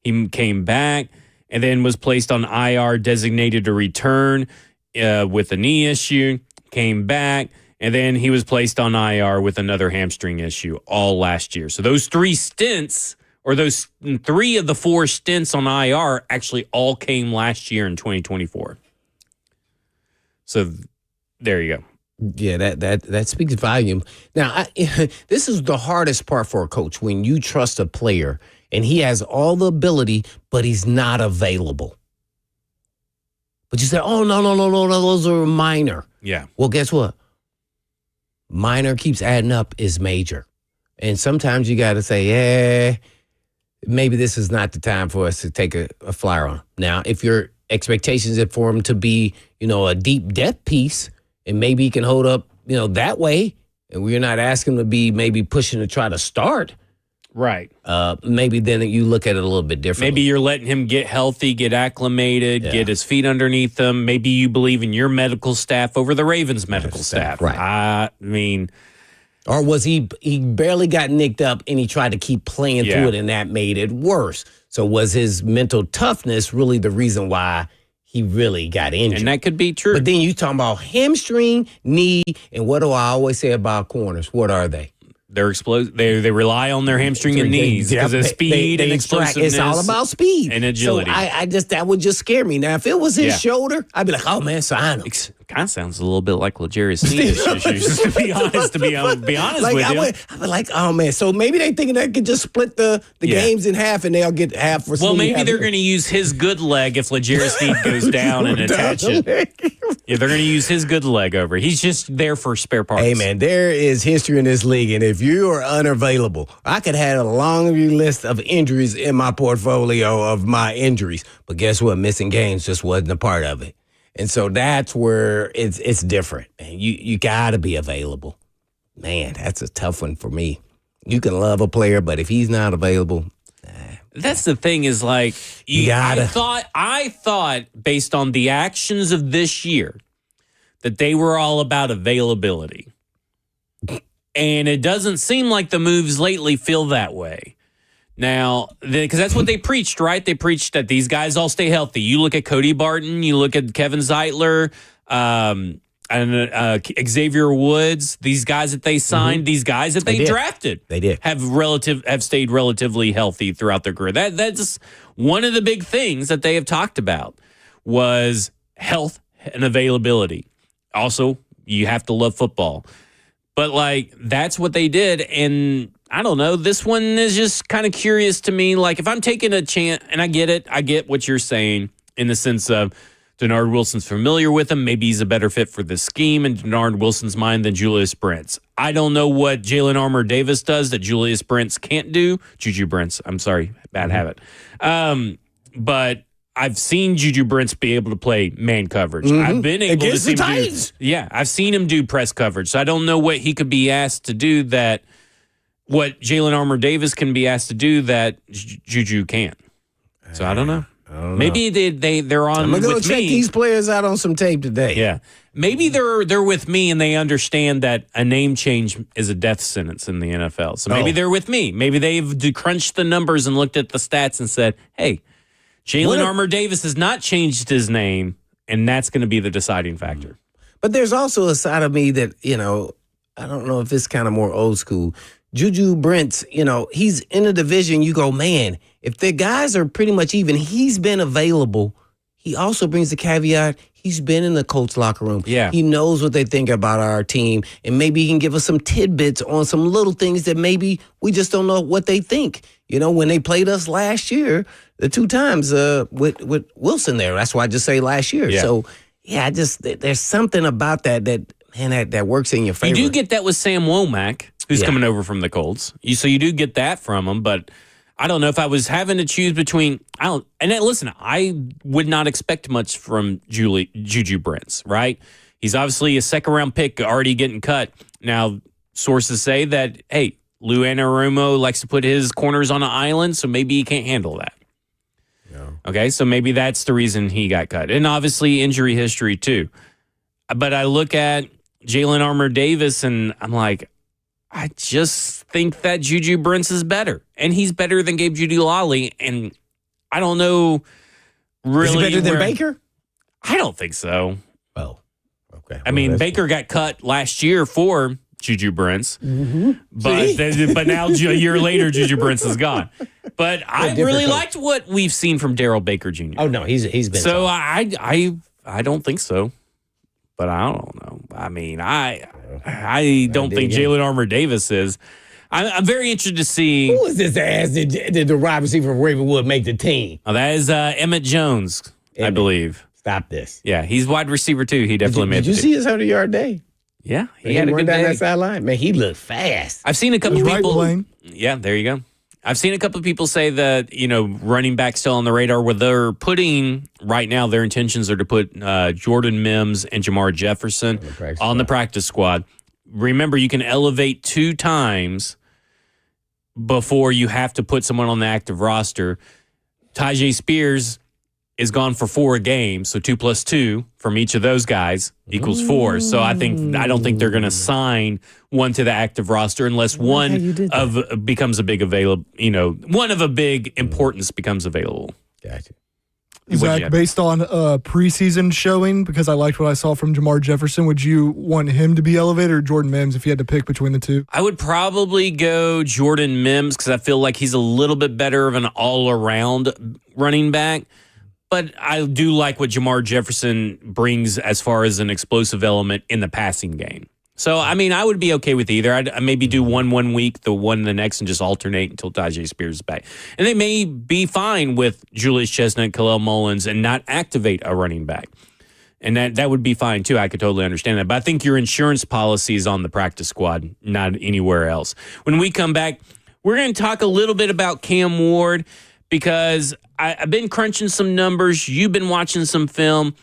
He came back and then was placed on IR, designated to return with a knee issue, came back, and then he was placed on IR with another hamstring issue all last year. So those 3 stints, or those 3 of the 4 stints on IR actually all came last year in 2024. So there you go. Yeah, that speaks volume. Now, this is the hardest part for a coach, when you trust a player and he has all the ability, but he's not available. But you say, oh, no, those are minor. Yeah. Well, guess what? Minor keeps adding up is major. And sometimes you got to say, maybe this is not the time for us to take a flyer on. Now, if your expectations are for him to be, a deep depth piece, and maybe he can hold up, that way, and we're not asking him to be maybe pushing to try to start. Right. Maybe then you look at it a little bit differently. Maybe you're letting him get healthy, get acclimated, get his feet underneath him. Maybe you believe in your medical staff over the Ravens' medical staff. Right. I mean... Or was he barely got nicked up and he tried to keep playing through it, and that made it worse? So was his mental toughness really the reason why he really got injured? And that could be true. But then you talking about hamstring, knee, and what do I always say about corners? What are they? They're explosive. They rely on their hamstring and knees because of speed and explosiveness. It's all about speed and agility. So that would just scare me. Now, if it was his shoulder, I'd be like, oh man, sign him. Kind of sounds a little bit like L'Jarius Sneed's issues, to be honest. Be honest with you, I'd be like, oh man. So maybe they thinking they could just split the games in half, and they'll get half for. Well, maybe they're going to use his good leg if L'Jarius Sneed goes down and attach it. Yeah, they're going to use his good leg over. He's just there for spare parts. Hey man, there is history in this league, and if you are unavailable, I could have a long list of injuries in my portfolio of my injuries. But guess what? Missing games just wasn't a part of it. And so that's where it's different. Man, you got to be available. Man, that's a tough one for me. You can love a player, but if he's not available, that's the thing is like you gotta. I thought based on the actions of this year that they were all about availability. And it doesn't seem like the moves lately feel that way. Now, because that's what they preached, right? They preached that these guys all stay healthy. You look at Cody Barton, you look at Kevin Zeitler, and Xavier Woods. These guys that they signed, these guys that they drafted, they did have stayed relatively healthy throughout their career. That's one of the big things that they have talked about was health and availability. Also, you have to love football, but like that's what they did, and. I don't know. This one is just kind of curious to me. Like, if I'm taking a chance, and I get it. I get what you're saying in the sense of Denard Wilson's familiar with him. Maybe he's a better fit for the scheme in Denard Wilson's mind than Julius Brents. I don't know what Jalen Armour-Davis does that Julius Brents can't do. Juju Brents. I'm sorry. Bad habit. But I've seen Juju Brents be able to play man coverage. I've been able against to see the him Titans. I've seen him do press coverage. So I don't know what he could be asked to do that what Jalen Armour-Davis can be asked to do that Juju can't. So I don't know. Maybe they're on. I'm gonna go with check me. these players out on some tape today. Yeah, Maybe they're with me and they understand that a name change is a death sentence in the NFL. So maybe they're with me. Maybe they've crunched the numbers and looked at the stats and said, hey, Jalen Armour-Davis has not changed his name, and that's going to be the deciding factor. But there's also a side of me that, I don't know if it's kind of more old school. Juju Brents, he's in a division. You go, man, if the guys are pretty much even, he's been available. He also brings the caveat, he's been in the Colts locker room. Yeah. He knows what they think about our team, and maybe he can give us some tidbits on some little things that maybe we just don't know what they think. When they played us last year, the 2 times with Wilson there. That's why I just say last year. Yeah. So, there's something about that works in your favor. You do get that with Sam Womack, who's coming over from the Colts. So you do get that from him, but I don't know if I was having to choose between. Listen, I would not expect much from Juju Brents, right? He's obviously a second-round pick already getting cut. Now, sources say that, hey, Lou Anarumo likes to put his corners on an island, so maybe he can't handle that. No. Okay, so maybe that's the reason he got cut. And obviously injury history too. But I look at Jalen Armour-Davis and I'm like, I just think that Juju Brents is better. And he's better than Gabe Jeudy-Lally. And I don't know really. Is he better than Baker? I don't think so. Oh, okay. I mean, Baker got cut last year for Juju Brents. Mm-hmm. But now a year later, Juju Brents is gone. But I really liked what we've seen from Darryl Baker Jr. Oh, no, he's been so I don't think so. But I don't know. I mean, I don't think Jalen Armour-Davis is. I'm very interested to see. Who is this ass did the wide receiver from Ravenwood make the team? Oh, that is Emmett Jones, I believe. Stop this. Yeah, he's wide receiver too. He definitely made. Did you see his 100-yard day? Yeah, he had a good down day. that sideline. Man, he looked fast. I've seen a couple people. Right, yeah, there you go. I've seen a couple of people say that, running back still on the radar where they're putting right now, their intentions are to put Jordan Mims and Jamar Jefferson on the practice squad. Remember, you can elevate 2 times before you have to put someone on the active roster. Tyjae Spears is gone for 4 games, so 2 plus 2 from each of those guys equals 4. So I don't think they're going to sign one to the active roster unless one becomes a big one of a big importance becomes available. Gotcha. Zach, based on preseason showing, because I liked what I saw from Jamar Jefferson, would you want him to be elevated or Jordan Mims if you had to pick between the two? I would probably go Jordan Mims because I feel like he's a little bit better of an all-around running back. But I do like what Jamar Jefferson brings as far as an explosive element in the passing game. So, I mean, I would be okay with either. I'd maybe do one week, the one the next, and just alternate until Tyjae Spears is back. And they may be fine with Julius Chestnut, Khalil Mullins, and not activate a running back. And that would be fine, too. I could totally understand that. But I think your insurance policy is on the practice squad, not anywhere else. When we come back, we're going to talk a little bit about Cam Ward because I've been crunching some numbers. You've been watching some film.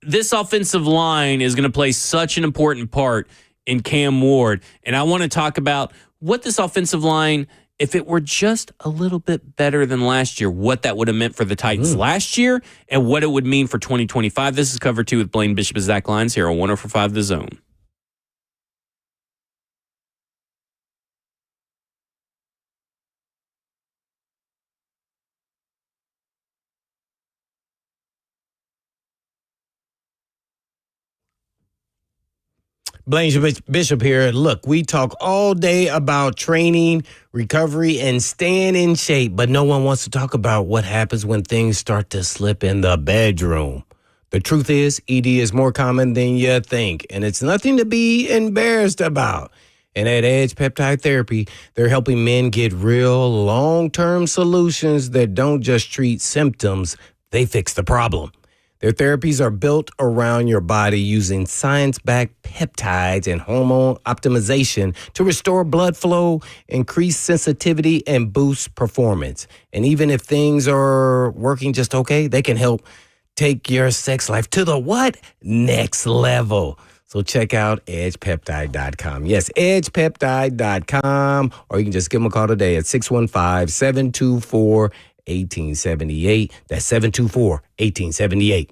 This offensive line is going to play such an important part in Cam Ward. And I want to talk about what this offensive line, if it were just a little bit better than last year, what that would have meant for the Titans last year and what it would mean for 2025. This is Cover 2 with Blaine Bishop and Zach Lyons here on 104.5 The Zone. Blaine Bishop here. Look, we talk all day about training, recovery, and staying in shape, but no one wants to talk about what happens when things start to slip in the bedroom. The truth is, ED is more common than you think, and it's nothing to be embarrassed about. And at Edge Peptide Therapy, they're helping men get real long-term solutions that don't just treat symptoms, they fix the problem. Their therapies are built around your body using science-backed peptides and hormone optimization to restore blood flow, increase sensitivity, and boost performance. And even if things are working just okay, they can help take your sex life to the what? Next level. So check out edgepeptide.com. Yes, edgepeptide.com. Or you can just give them a call today at 615-724-1878. That's 724-1878.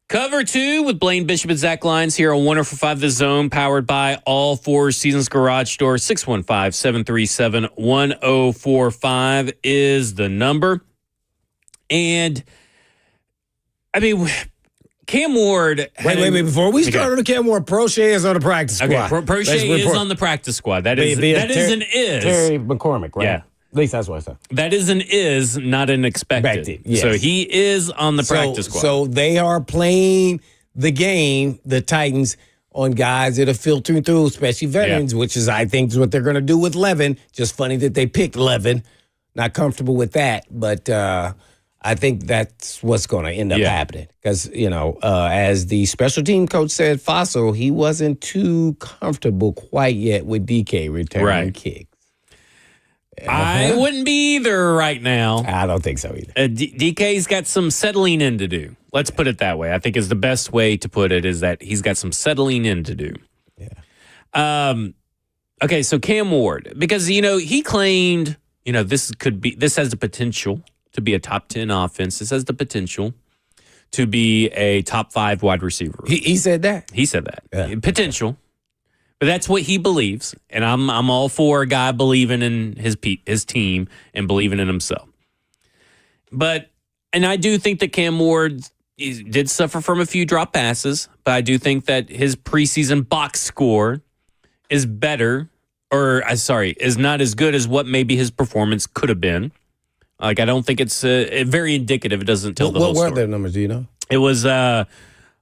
Cover 2 with Blaine Bishop and Zach Lyons here on 104.5 The Zone, powered by All Four Seasons Garage Door. 615-737-1045 is the number. And, I mean, Cam Ward. Wait. Before we start on the Cam Ward, Prochet is on the practice squad. Okay, Prochet is on the practice squad. That is an is. Terry McCormick, right? Yeah. At least that's what I said. That is an is, not an expected. Yes. So he is on the practice squad. So they are playing the game, the Titans, on guys that are filtering through, especially veterans, which is, I think, is what they're going to do with Leven. Just funny that they picked Leven. Not comfortable with that, but I think that's what's going to end up happening. Because, as the special team coach said, Fossil, he wasn't too comfortable quite yet with DK returning kicks. I wouldn't be either right now. I don't think so either. DK's got some settling in to do. Let's put it that way. I think is the best way to put it is that he's got some settling in to do. Yeah. Okay, so Cam Ward, because, he claimed, this has the potential to be a top 10 offense. This has the potential to be a top 5 wide receiver. He said that? He said that. Yeah. Potential. But that's what he believes, and I'm all for a guy believing in his team and believing in himself. And I do think that Cam Ward did suffer from a few drop passes, but I do think that his preseason box score is better, is not as good as what maybe his performance could have been. Like, I don't think it's very indicative. It doesn't tell the whole story. What were their numbers? Do you know? It was.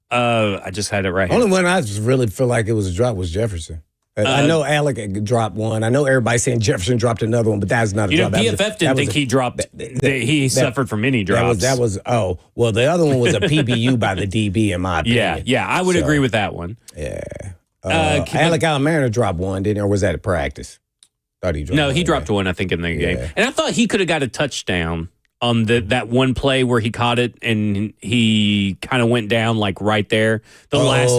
I just had it right here. Only one I just really feel like it was a drop was Jefferson. I know Alec dropped one. I know everybody's saying Jefferson dropped another one, but that's not a drop. PFF didn't think he dropped. He suffered from any drops. That was the other one was a PBU by the DB, in my opinion. Yeah, I would agree with that one. Yeah. Alec Alamaner dropped one, didn't he? Or was that at practice? Thought he dropped No, he dropped one, I think, in the game. And I thought he could have got a touchdown on that one play where he caught it and he kind of went down like right there. The last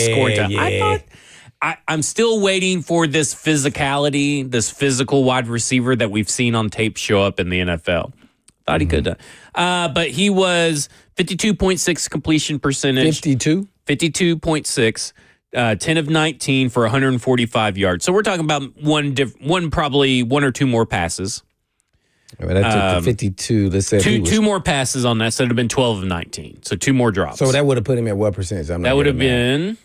score time. Yeah. I thought I'm still waiting for this physicality, this physical wide receiver that we've seen on tape show up in the NFL. Thought he could have. But he was 52.6 completion percentage. 52.6. 10 of 19 for 145 yards. So we're talking about probably one or two more passes. That took the 52. Let's say two more passes on that, so it would have been 12 of 19. So 2 more drops. So that would have put him at what percentage? That would have been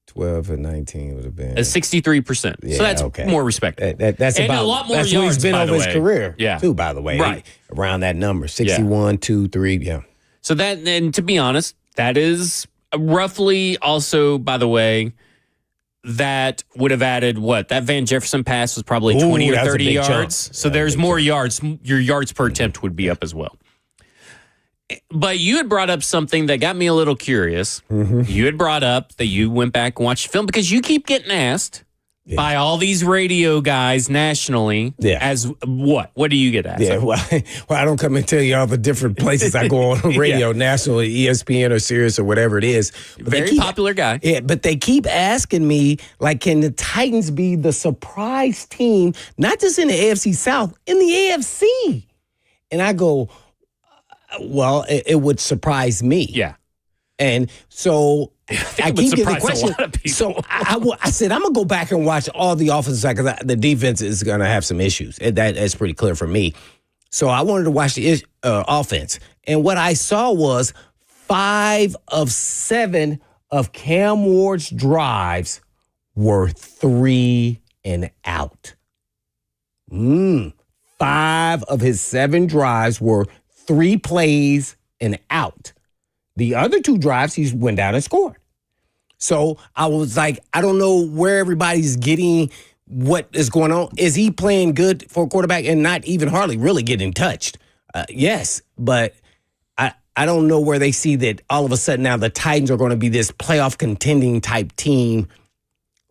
12 and 19 would have been 63%. Yeah, so that's more respectable. That's and about a lot more that's yards, where he's been over his career, too, by the way. Right. Around that number, 61, 2, 3, yeah. So that, and to be honest, that is roughly also, by the way, that would have added what? That Van Jefferson pass was probably 20 or 30 yards. So there's more yards. Your yards per attempt would be up as well. But you had brought up something that got me a little curious. Mm-hmm. You had brought up that you went back and watched film because you keep getting asked by all these radio guys nationally as what? What do you get asked? Yeah, well, I don't come and tell you all the different places I go on radio, nationally, ESPN or Sirius or whatever it is. But Very popular guy. Yeah, but they keep asking me, like, can the Titans be the surprise team, not just in the AFC South, in the AFC? And I go, well, it would surprise me. Yeah. And so I keep getting the question. A lot of people. So I said, I'm going to go back and watch all the offensive side because the defense is going to have some issues. That's pretty clear for me. So I wanted to watch the offense. And what I saw was 5 of 7 of Cam Ward's drives were 3 and out. 5 of his 7 drives were 3 plays and out. The other 2 drives, he went down and scored. So I was like, I don't know where everybody's getting what is going on. Is he playing good for a quarterback and not even hardly really getting touched? Yes, but I don't know where they see that all of a sudden now the Titans are going to be this playoff contending type team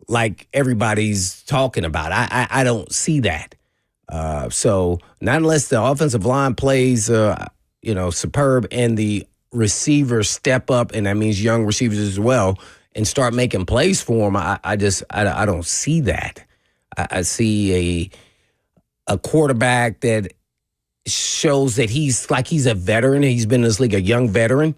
like everybody's talking about. I don't see that. So not unless the offensive line plays, superb and the receivers step up, and that means young receivers as well, and start making plays for them. I don't see that. I see a quarterback that shows that he's a veteran. He's been in this league, a young veteran,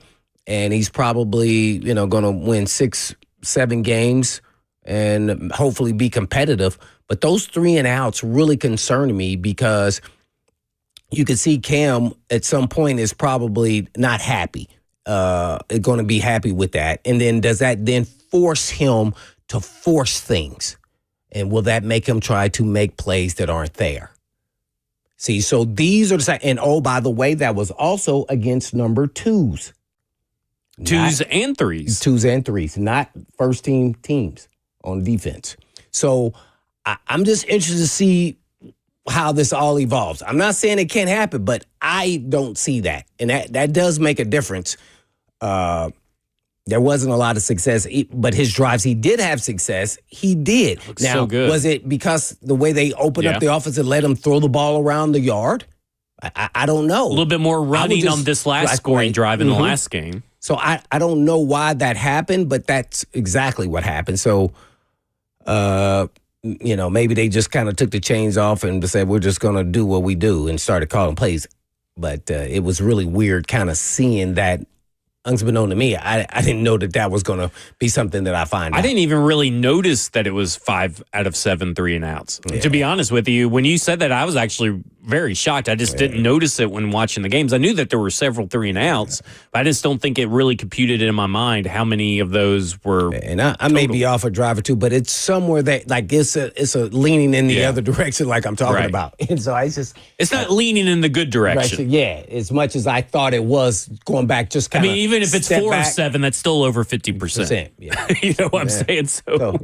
and he's probably, going to win 6-7 games and hopefully be competitive. But those 3 and outs really concern me because you can see Cam at some point is probably not happy, going to be happy with that. And then does that then force him to force things? And will that make him try to make plays that aren't there? See, so these are the, and oh, by the way, that was also against number 2s. 2s and 3s. 2s and 3s, not first team teams on defense. So I'm just interested to see how this all evolves. I'm not saying it can't happen, but I don't see that. And that does make a difference. There wasn't a lot of success, but his drives, he did have success. He did. Looks now, so good. Was it because the way they opened up the offense and let him throw the ball around the yard? I don't know. A little bit more running on this last scoring drive in the last game. So I don't know why that happened, but that's exactly what happened. So, maybe they just kind of took the chains off and said, we're just going to do what we do and started calling plays. But it was really weird kind of seeing that. Unbeknown to me, I didn't know that was going to be something that I find out. I didn't even really notice that it was 5 out of 7 3 and outs. Yeah. To be honest with you, when you said that, I was actually very shocked. I just didn't notice it when watching the games. I knew that there were several 3 and outs, but I just don't think it really computed in my mind how many of those were. And I may be off a drive or two, but it's somewhere that like it's a leaning in the other direction, like I'm talking about. And so it's not leaning in the good direction. Yeah, as much as I thought it was going back, just kind of. Even if it's 4 of 7, that's still over 50%. Yeah. You know what I'm saying? So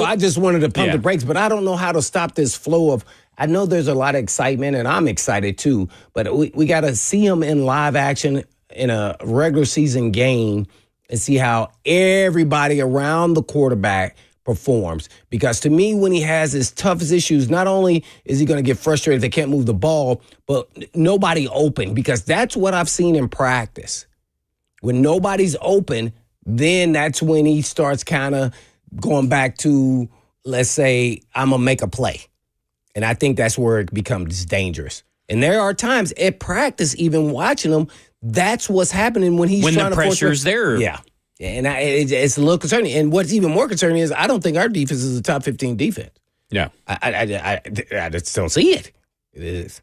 I just wanted to pump the brakes, but I don't know how to stop this flow of. I know there's a lot of excitement, and I'm excited too. But we got to see him in live action in a regular season game and see how everybody around the quarterback performs. Because to me, when he has his toughest issues, not only is he going to get frustrated if they can't move the ball, but nobody open. Because that's what I've seen in practice. When nobody's open, then that's when he starts kind of going back to, let's say, I'm going to make a play. And I think that's where it becomes dangerous. And there are times at practice, even watching him, that's what's happening when he's trying to force. When the pressure's there. Yeah. And it's a little concerning. And what's even more concerning is I don't think our defense is a top 15 defense. Yeah. I just don't see it. It is.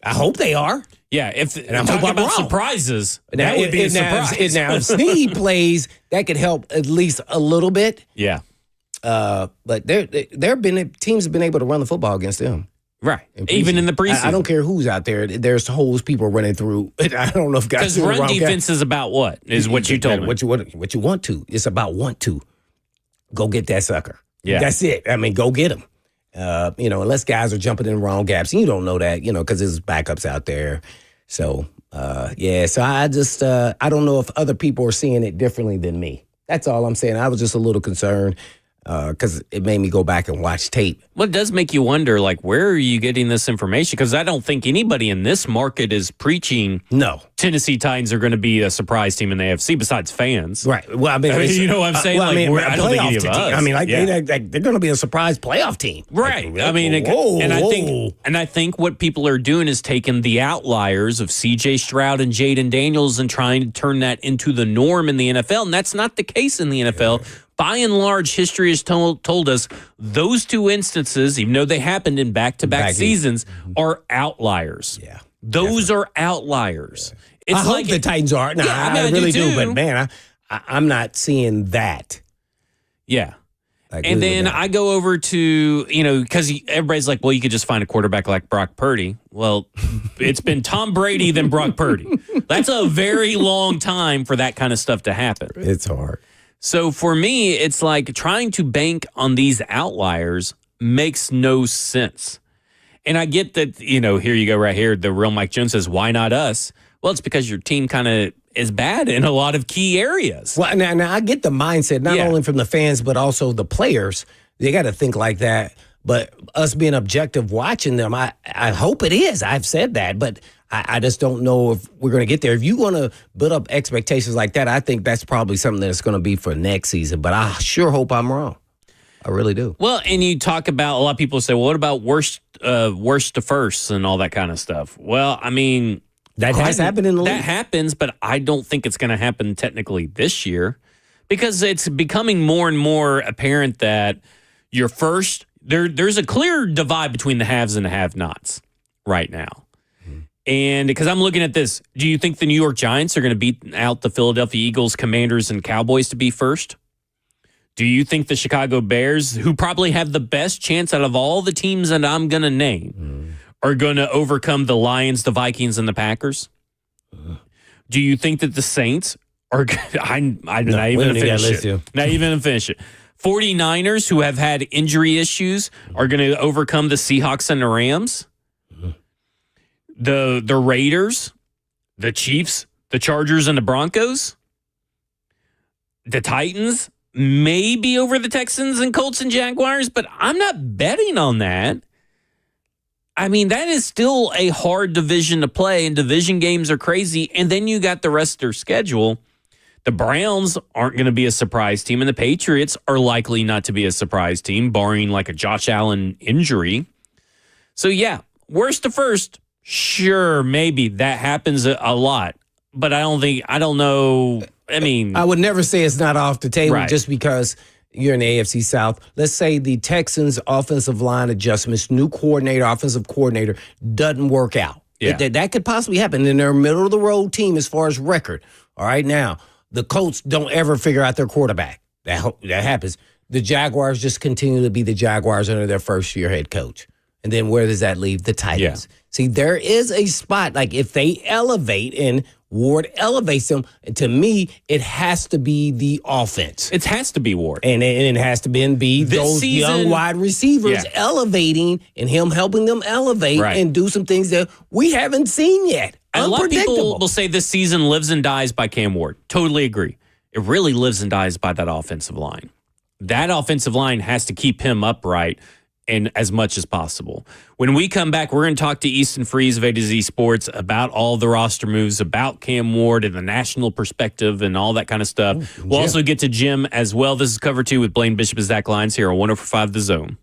I hope they are. Yeah. And I'm talking about surprises, that would be a surprise. Now, if Snead plays, that could help at least a little bit. Yeah. But teams have been able to run the football against them. Right. Even in the preseason. I don't care who's out there. There's holes people running through. I don't know if guys. Because run defense is about what? Is what you told me. What you want to. It's about want to. Go get that sucker. Yeah. That's it. I mean, go get him. Unless guys are jumping in the wrong gaps. And you don't know that, because there's backups out there. So, So I just, I don't know if other people are seeing it differently than me. That's all I'm saying. I was just a little concerned. Because it made me go back and watch tape. Well, it does make you wonder, where are you getting this information? Because I don't think anybody in this market is preaching. No, Tennessee Titans are going to be a surprise team in the AFC besides fans. Right. Well, I mean you know what I'm saying? I don't think any of us. I mean, they're going to be a surprise playoff team. Right. I think what people are doing is taking the outliers of C.J. Stroud and Jaden Daniels and trying to turn that into the norm in the NFL, and that's not the case in the NFL. Yeah. By and large, history has told us those 2 instances, even though they happened in back-to-back seasons, are outliers. Yeah, those are outliers. Yeah. I hope the Titans are. No, I really do. But man, I'm not seeing that. Yeah. And then I go over to, because everybody's like, well, you could just find a quarterback like Brock Purdy. Well, it's been Tom Brady than Brock Purdy. That's a very long time for that kind of stuff to happen. It's hard. So for me, it's like trying to bank on these outliers makes no sense. And I get that, here you go right here. The real Mike Jones says, why not us? Well, it's because your team kind of is bad in a lot of key areas. Well, now I get the mindset, not only from the fans, but also the players. They got to think like that. But us being objective watching them, I hope it is. I've said that, but I just don't know if we're going to get there. If you want to build up expectations like that, I think that's probably something that's going to be for next season. But I sure hope I'm wrong. I really do. Well, and you talk about, a lot of people say, well, what about worst to first and all that kind of stuff? Well, I mean, That has happened in the league. That happens, but I don't think it's going to happen technically this year because it's becoming more and more apparent that you're first. There's a clear divide between the haves and the have-nots right now. And because I'm looking at this, do you think the New York Giants are going to beat out the Philadelphia Eagles, Commanders, and Cowboys to be first? Do you think the Chicago Bears, who probably have the best chance out of all the teams that I'm going to name, are going to overcome the Lions, the Vikings, and the Packers? Do you think that the Saints are I'm not even going to finish it. Not even going to finish it. 49ers, who have had injury issues, are going to overcome the Seahawks and the Rams? The Raiders, the Chiefs, the Chargers, and the Broncos? The Titans, maybe over the Texans and Colts and Jaguars, but I'm not betting on that. I mean, that is still a hard division to play, and division games are crazy. And then you got the rest of their schedule. The Browns aren't going to be a surprise team, and the Patriots are likely not to be a surprise team, barring like a Josh Allen injury. So, yeah, worst to first, sure, maybe that happens a lot. But I don't know. I mean, I would never say it's not off the table just because you're in the AFC South. Let's say the Texans' offensive line adjustments, new coordinator, offensive coordinator, doesn't work out. Yeah. That could possibly happen. And they're a middle-of-the-road team as far as record. All right, now, the Colts don't ever figure out their quarterback. That happens. The Jaguars just continue to be the Jaguars under their first-year head coach. And then where does that leave? The Titans. Yeah. See, there is a spot, like if they elevate and Ward elevates them, to me, it has to be the offense. It has to be Ward. And it has to be those young wide receivers elevating and him helping them elevate and do some things that we haven't seen yet. A lot of people will say this season lives and dies by Cam Ward. Totally agree. It really lives and dies by that offensive line. That offensive line has to keep him upright and as much as possible. When we come back, we're going to talk to Easton Freeze of A to Z Sports about all the roster moves, about Cam Ward and the national perspective and all that kind of stuff. We'll also get to Jim as well. This is Cover 2 with Blaine Bishop and Zach Lyons here on 104.5 The Zone.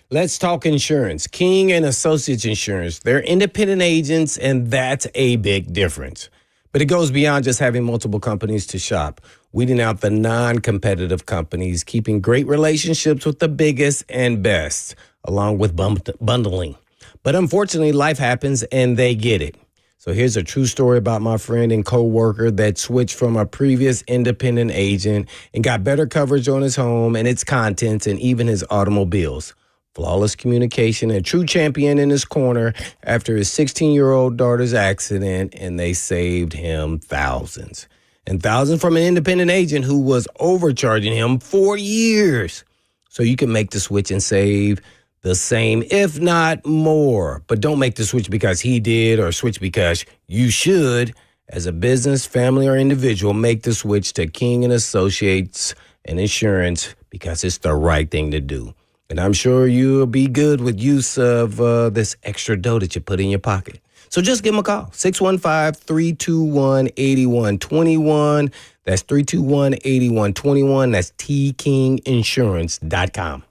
Let's talk insurance. King and Associates Insurance. They're independent agents, and that's a big difference. But it goes beyond just having multiple companies to shop. Weeding out the non-competitive companies, keeping great relationships with the biggest and best, along with bundling. But unfortunately, life happens, and they get it. So here's a true story about my friend and coworker that switched from a previous independent agent and got better coverage on his home and its contents and even his automobiles. Flawless communication, a true champion in his corner after his 16-year-old daughter's accident, and they saved him thousands. And thousands from an independent agent who was overcharging him for years. So you can make the switch and save the same, if not more. But don't make the switch because he did or switch because you should. As a business, family, or individual, make the switch to King and Associates and Insurance because it's the right thing to do. And I'm sure you'll be good with use of this extra dough that you put in your pocket. So just give them a call, 615-321-8121. That's 321-8121. That's tkinginsurance.com.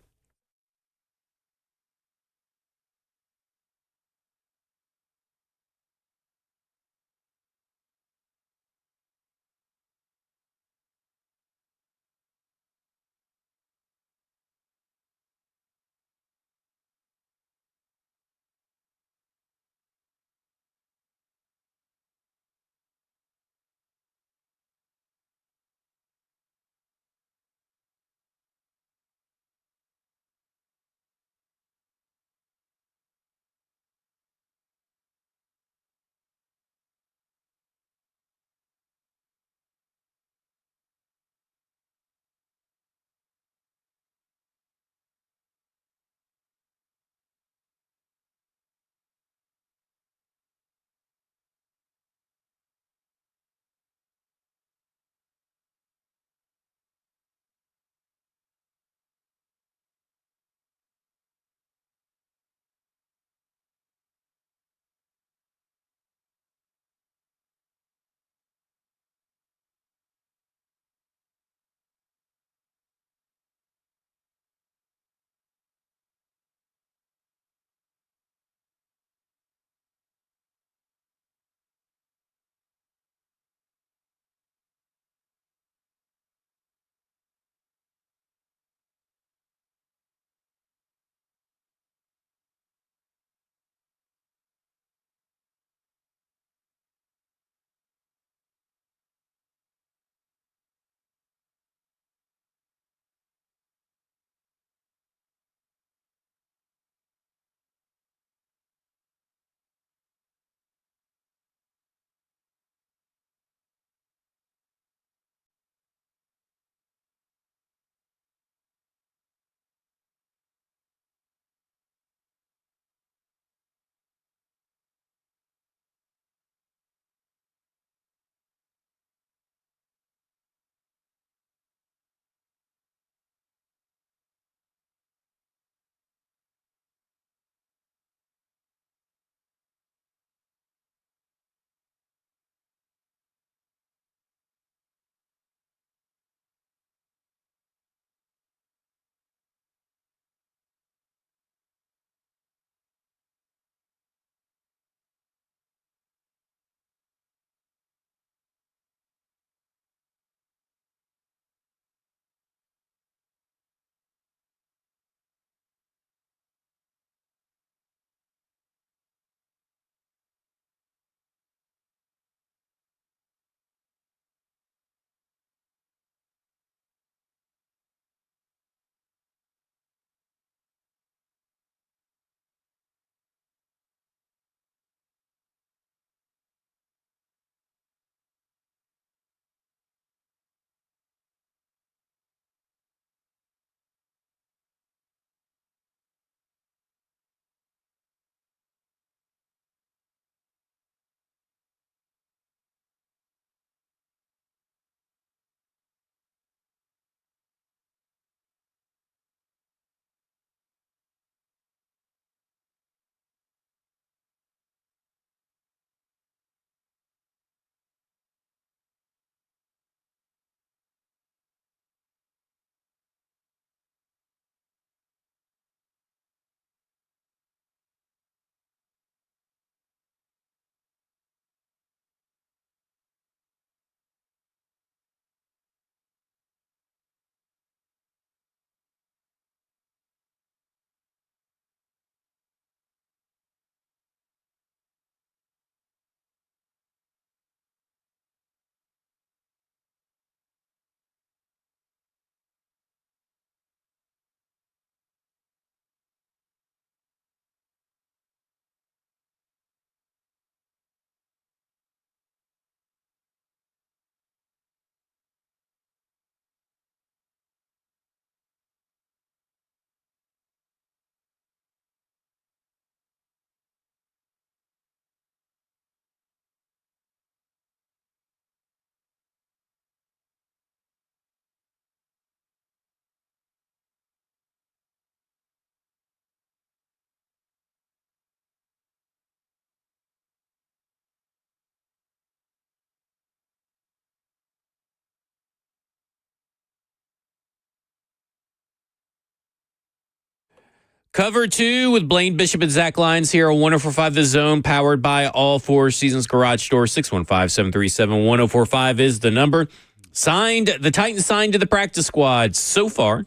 Cover 2 with Blaine Bishop and Zach Lyons here on 104.5 The Zone, powered by All Four Seasons Garage Door. 615-737-1045 is the number. The Titans signed to the practice squad so far.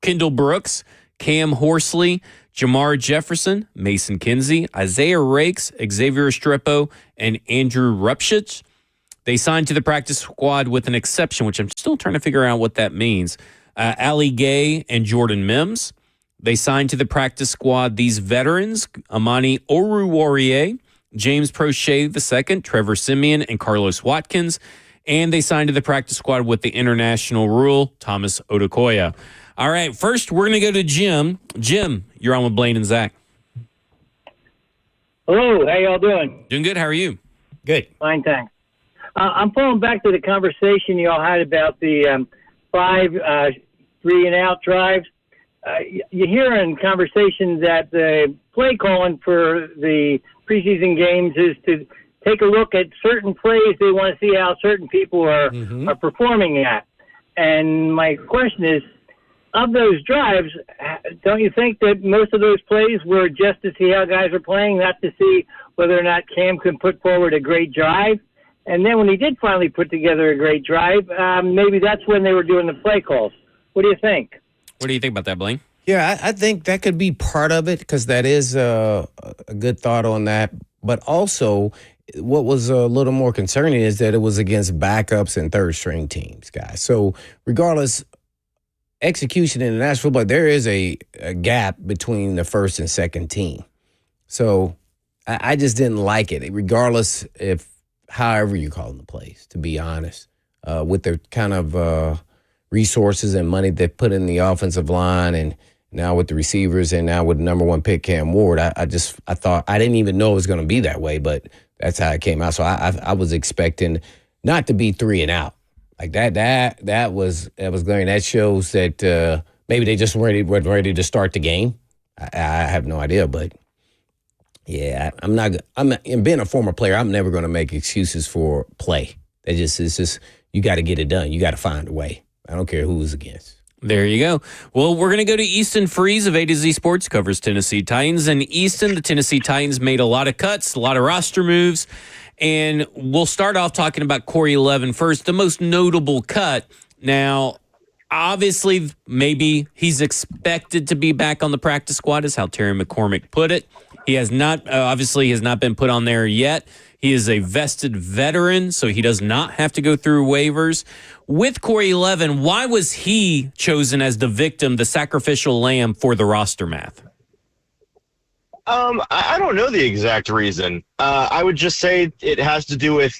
Kendall Brooks, Cam Horsley, Jamar Jefferson, Mason Kinsey, Isaiah Rakes, Xavier Estrepo, and Andrew Rupchich. They signed to the practice squad with an exception, which I'm still trying to figure out what that means. Ali Gay and Jordan Mims. They signed to the practice squad these veterans, Amani Oruwariye, James Prochet II, Trevor Simeon, and Carlos Watkins. And they signed to the practice squad with the international rule, Thomas Odukoya. All right, first we're going to go to Jim. Jim, you're on with Blaine and Zach. Hello, how y'all doing? Doing good. How are you? Good. Fine, thanks. I'm falling back to the conversation y'all had about the 5 3-and-out drives. You hear in conversations that the play calling for the preseason games is to take a look at certain plays. They want to see how certain people are performing at. And my question is, of those drives, don't you think that most of those plays were just to see how guys are playing, not to see whether or not Cam can put forward a great drive? And then when he did finally put together a great drive, maybe that's when they were doing the play calls. What do you think? What do you think about that, Blaine? Yeah, I think that could be part of it because that is a good thought on that. But also, what was a little more concerning is that it was against backups and third-string teams, guys. So regardless, execution in the national football, there is a gap between the first and second team. So I just didn't like it, regardless if however you call them the plays, to be honest, with the kind of resources and money they put in the offensive line and now with the receivers and now with the number 1 pick, Cam Ward, I thought I didn't even know it was going to be that way, but that's how it came out. So I was expecting not to be 3-and-out. Like that was glaring. That shows that maybe they just weren't ready to start the game. I have no idea, but yeah, I'm being a former player, I'm never going to make excuses for play. It's just you got to get it done. You got to find a way. I don't care who's against. There you go. Well, we're going to go to Easton Freeze of A to Z Sports, covers Tennessee Titans. And Easton, the Tennessee Titans made a lot of cuts, a lot of roster moves. And we'll start off talking about Cory Leven first, the most notable cut. Now, obviously, maybe he's expected to be back on the practice squad, is how Terry McCormick put it. He has not, obviously, has not been put on there yet. He is a vested veteran, so he does not have to go through waivers. With Cory Leven, why was he chosen as the victim, the sacrificial lamb for the roster math? I don't know the exact reason. I would just say it has to do with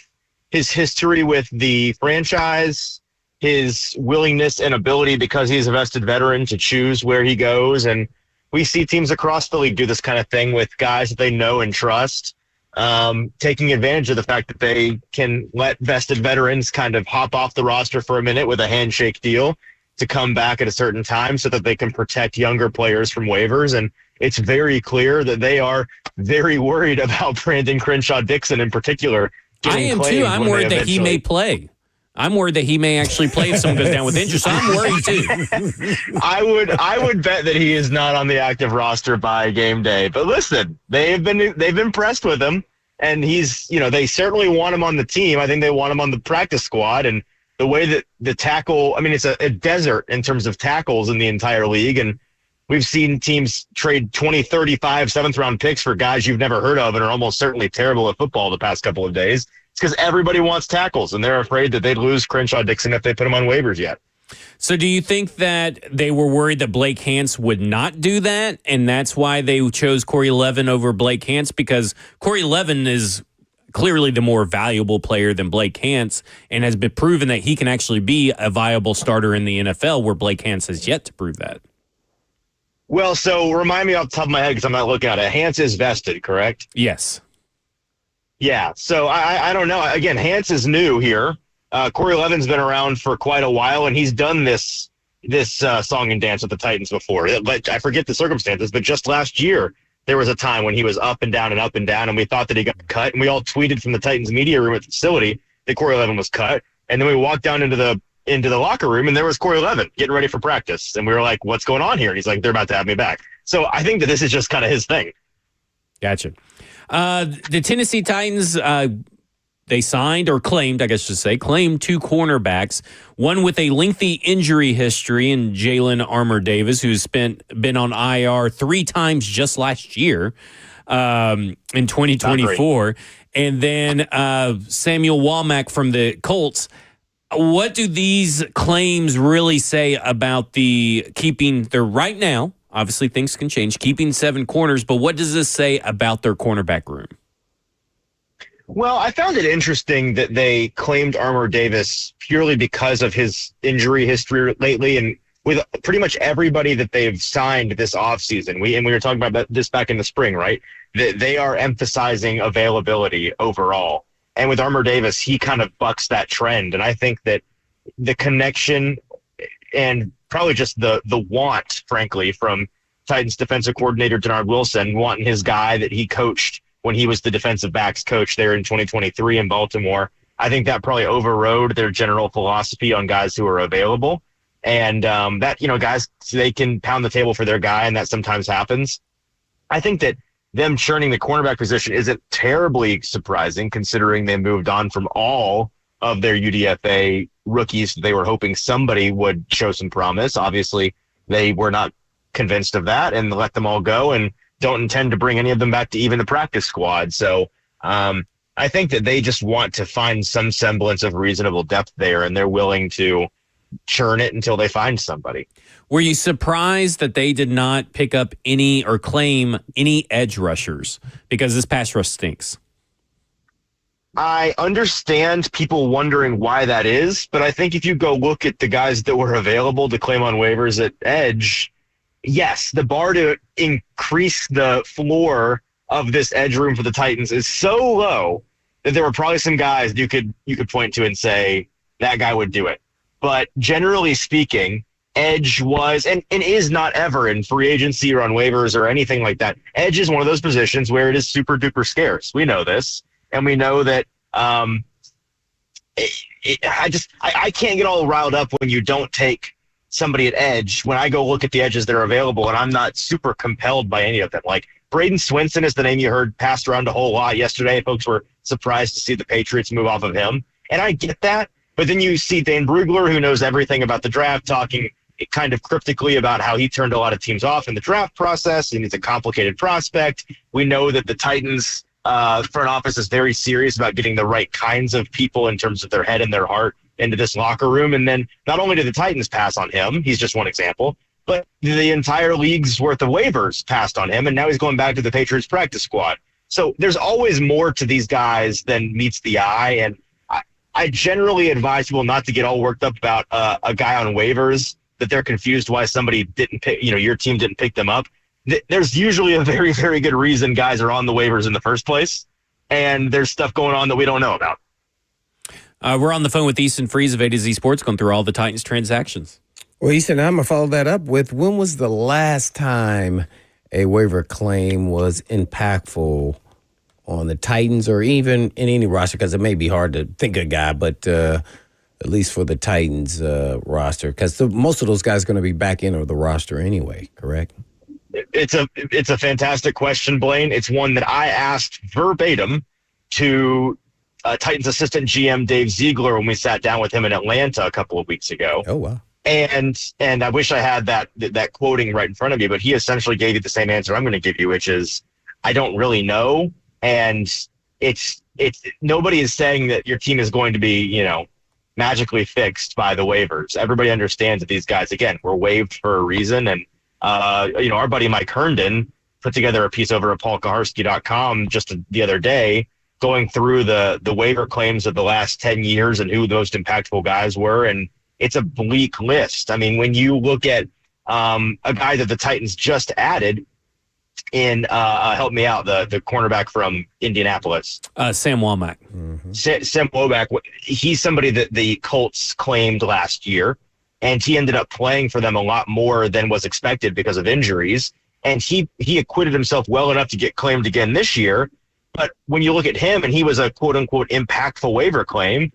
his history with the franchise, his willingness and ability, because he's a vested veteran, to choose where he goes. And we see teams across the league do this kind of thing with guys that they know and trust, taking advantage of the fact that they can let vested veterans kind of hop off the roster for a minute with a handshake deal to come back at a certain time so that they can protect younger players from waivers. And it's very clear that they are very worried about Brandon Crenshaw-Dixon in particular. I am too. I'm worried that he may play. I'm worried that he may actually play if someone goes down with injury. So I'm worried too. I would bet that he is not on the active roster by game day. But listen, they've impressed with him, and he's, they certainly want him on the team. I think they want him on the practice squad. And the way that the tackle, it's a desert in terms of tackles in the entire league. And we've seen teams trade 20, 35, 7th-round picks for guys you've never heard of and are almost certainly terrible at football the past couple of days. It's because everybody wants tackles, and they're afraid that they'd lose Crenshaw-Dixon if they put him on waivers yet. So do you think that they were worried that Blake Hance would not do that, and that's why they chose Cory Leven over Blake Hance? Because Cory Leven is clearly the more valuable player than Blake Hance and has been proven that he can actually be a viable starter in the NFL, where Blake Hance has yet to prove that. Well, so remind me off the top of my head, because I'm not looking at it. Hance is vested, correct? Yes. Yeah, so I don't know. Again, Hance is new here. Cory Leven's been around for quite a while, and he's done this song and dance with the Titans before. But I forget the circumstances, but just last year, there was a time when he was up and down, and we thought that he got cut, and we all tweeted from the Titans media room at the facility that Cory Leven was cut. And then we walked down into the locker room, and there was Cory Leven getting ready for practice. And we were like, what's going on here? And he's like, they're about to have me back. So I think that this is just kind of his thing. Gotcha. The Tennessee Titans, they signed or claimed, I guess to say, claimed 2 cornerbacks, one with a lengthy injury history in Jalen Armour-Davis, who's been on IR 3 times just last year in 2024, and then Samuel Womack from the Colts. What do these claims really say about keeping their right now? Obviously, things can change, keeping 7 corners, but what does this say about their cornerback room? Well, I found it interesting that they claimed Armour-Davis purely because of his injury history lately, and with pretty much everybody that they've signed this offseason. We were talking about this back in the spring, right? That they are emphasizing availability overall. And with Armour-Davis, he kind of bucks that trend. And I think that the connection and probably just the want, frankly, from Titans defensive coordinator Denard Wilson, wanting his guy that he coached when he was the defensive backs coach there in 2023 in Baltimore. I think that probably overrode their general philosophy on guys who are available. And that, guys, they can pound the table for their guy, and that sometimes happens. I think that them churning the cornerback position isn't terribly surprising, considering they moved on from all of their UDFA rookies. They were hoping somebody would show some promise. Obviously, they were not convinced of that and let them all go, and don't intend to bring any of them back to even the practice squad. So I think that they just want to find some semblance of reasonable depth there, and they're willing to churn it until they find somebody. Were you surprised that they did not pick up any or claim any edge rushers? Because this pass rush stinks. I understand people wondering why that is, but I think if you go look at the guys that were available to claim on waivers at edge, yes, the bar to increase the floor of this edge room for the Titans is so low that there were probably some guys you could point to and say that guy would do it. But generally speaking, edge was and is not ever in free agency or on waivers or anything like that. Edge is one of those positions where it is super duper scarce. We know this, and we know that I can't get all riled up when you don't take somebody at edge. When I go look at the edges that are available, and I'm not super compelled by any of them. Like Braden Swinson is the name you heard passed around a whole lot yesterday. Folks were surprised to see the Patriots move off of him, and I get that. But then you see Dane Brugler, who knows everything about the draft, talking kind of cryptically about how he turned a lot of teams off in the draft process, and he's a complicated prospect. We know that the Titans front office is very serious about getting the right kinds of people in terms of their head and their heart into this locker room. And then not only did the Titans pass on him, he's just one example, but the entire league's worth of waivers passed on him, and now he's going back to the Patriots practice squad. So there's always more to these guys than meets the eye, and I generally advise people not to get all worked up about a guy on waivers, that they're confused why somebody didn't pick, your team didn't pick them up. There's usually a very, very good reason guys are on the waivers in the first place, and there's stuff going on that we don't know about. We're on the phone with Easton Freeze of A to Z Sports, going through all the Titans transactions. Well, Easton, I'm going to follow that up with, when was the last time a waiver claim was impactful on the Titans or even in any roster? Because it may be hard to think of a guy, but at least for the Titans roster, because most of those guys are going to be back in the roster anyway, correct? It's a fantastic question, Blaine. It's one that I asked verbatim to Titans assistant GM Dave Ziegler when we sat down with him in Atlanta a couple of weeks ago. Oh, wow. And I wish I had that quoting right in front of me, but he essentially gave you the same answer I'm going to give you, which is I don't really know. And it's nobody is saying that your team is going to be, magically fixed by the waivers. Everybody understands that these guys, again, were waived for a reason. And, our buddy Mike Herndon put together a piece over at paulkaharski.com just the other day going through the waiver claims of the last 10 years and who the most impactful guys were. And it's a bleak list. I mean, when you look at a guy that the Titans just added in, help me out, the cornerback from Indianapolis. Sam Womack. Mm-hmm. Sam Womack, he's somebody that the Colts claimed last year, and he ended up playing for them a lot more than was expected because of injuries. And he acquitted himself well enough to get claimed again this year. But when you look at him, and he was a quote-unquote impactful waiver claim,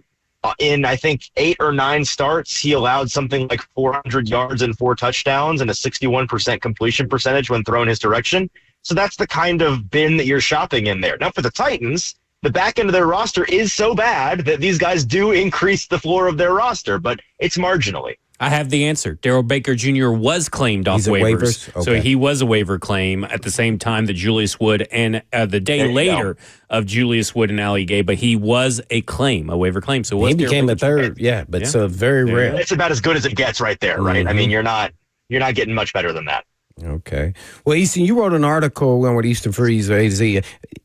In, I think, 8 or 9 starts, he allowed something like 400 yards and 4 touchdowns and a 61% completion percentage when thrown his direction. So that's the kind of bin that you're shopping in there. Now, for the Titans, the back end of their roster is so bad that these guys do increase the floor of their roster, but it's marginally. I have the answer. Darrell Baker Jr. was claimed off waivers. Okay. So he was a waiver claim at the same time that Julius Wood and the day later of Julius Wood and Ali Gay, but he was a waiver claim. So he became a third, but so very rare. It's about as good as it gets right there, right? Mm-hmm. I mean, you're not getting much better than that. Okay. Well, Easton, you wrote an article with Easton Freeze or AZ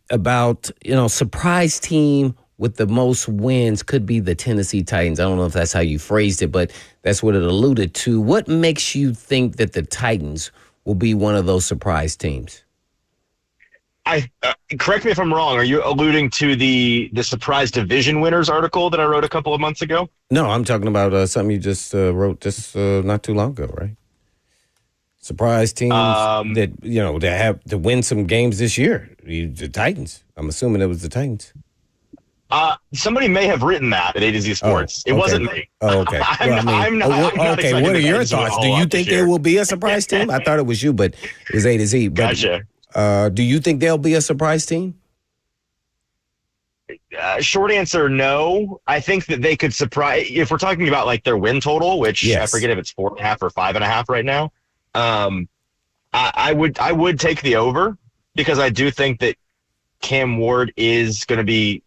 about, surprise team with the most wins could be the Tennessee Titans. I don't know if that's how you phrased it, but that's what it alluded to. What makes you think that the Titans will be one of those surprise teams? Correct me if I'm wrong. Are you alluding to the surprise division winners article that I wrote a couple of months ago? No, I'm talking about something you just wrote just not too long ago, right? Surprise teams that have to win some games this year. The Titans. I'm assuming it was the Titans. Somebody may have written that at A to Z Sports. It wasn't me. Oh, okay. I'm not okay, what are your thoughts? Do you think there will be a surprise team? I thought it was you, but it was A to Z. But, gotcha. Do you think there'll be a surprise team? Short answer, no. I think that they could surprise. If we're talking about like their win total, which I forget if it's 4.5 or 5.5 right now. I would take the over because I do think that Cam Ward is going to be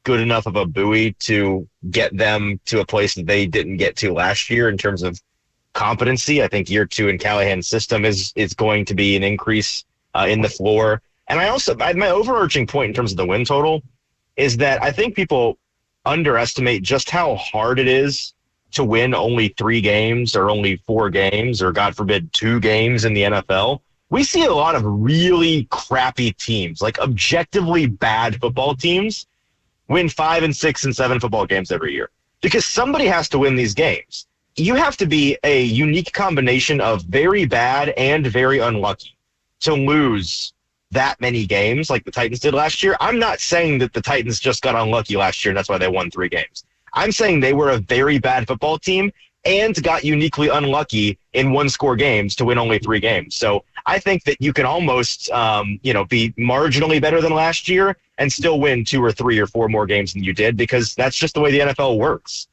good enough of a buoy to get them to a place that they didn't get to last year in terms of competency. I think year 2 in Callahan's system is going to be an increase in the floor. And my overarching point in terms of the win total is that I think people underestimate just how hard it is to win only 3 games or only 4 games or, God forbid, 2 games in the NFL. We see a lot of really crappy teams, like objectively bad football teams, win 5 and 6 and 7 football games every year because somebody has to win these games. You have to be a unique combination of very bad and very unlucky to lose that many games like the Titans did last year. I'm not saying that the Titans just got unlucky last year and that's why they won 3 games. I'm saying they were a very bad football team and got uniquely unlucky in 1-score games to win only 3 games. So I think that you can almost, be marginally better than last year and still win 2 or 3 or 4 more games than you did because that's just the way the NFL works.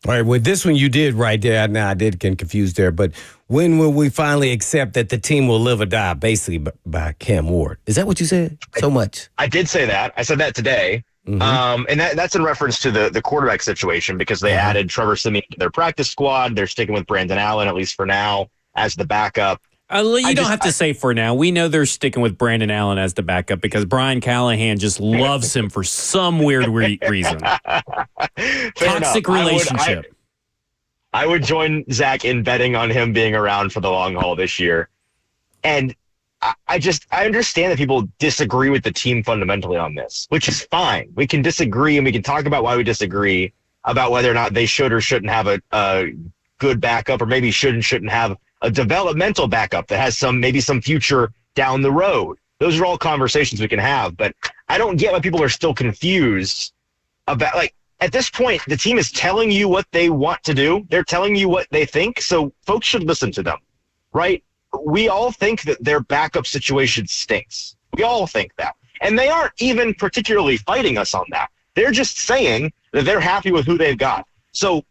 All right, with this one you did right there. Now I did get confused there, but when will we finally accept that the team will live or die basically by Cam Ward? Is that what you said so much? I did say that. I said that today. Mm-hmm. And that's in reference to the quarterback situation because they added Trevor Siemian to their practice squad. They're sticking with Brandon Allen, at least for now, as the backup. You don't have to say for now. We know they're sticking with Brandon Allen as the backup because Brian Callahan just loves him for some weird reason. Toxic relationship. I would join Zach in betting on him being around for the long haul this year. And I understand that people disagree with the team fundamentally on this, which is fine. We can disagree and we can talk about why we disagree about whether or not they should or shouldn't have a good backup or maybe shouldn't have a developmental backup that has maybe some future down the road. Those are all conversations we can have, but I don't get why people are still confused about, like, at this point, the team is telling you what they want to do. They're telling you what they think, so folks should listen to them, right? We all think that their backup situation stinks. We all think that. And they aren't even particularly fighting us on that. They're just saying that they're happy with who they've got. So,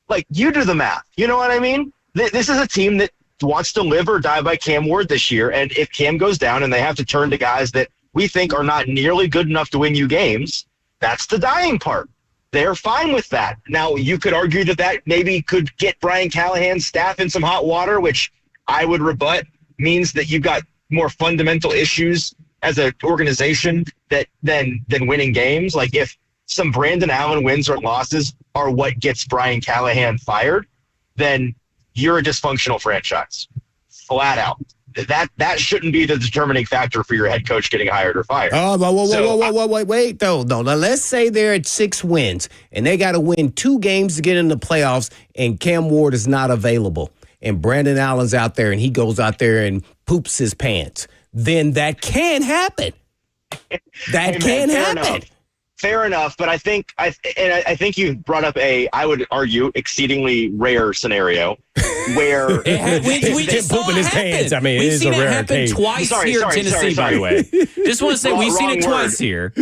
like, you do the math. You know what I mean? This is a team that wants to live or die by Cam Ward this year. And if Cam goes down and they have to turn to guys that we think are not nearly good enough to win you games, that's the dying part. They're fine with that. Now, you could argue that maybe could get Brian Callahan's staff in some hot water, which I would rebut, means that you've got more fundamental issues as an organization than winning games. Like if some Brandon Allen wins or losses are what gets Brian Callahan fired, then you're a dysfunctional franchise, flat out. That shouldn't be the determining factor for your head coach getting hired or fired. Oh, wait, though. No, now let's say they're at 6 wins and they got to win 2 games to get in the playoffs and Cam Ward is not available and Brandon Allen's out there and he goes out there and poops his pants. Then that can happen. That can happen. Fair enough, but I think you brought up I would argue, exceedingly rare scenario where we just saw it happen. I mean, we've seen it happen twice here in Tennessee, by the way. Just want to say we've seen it twice here.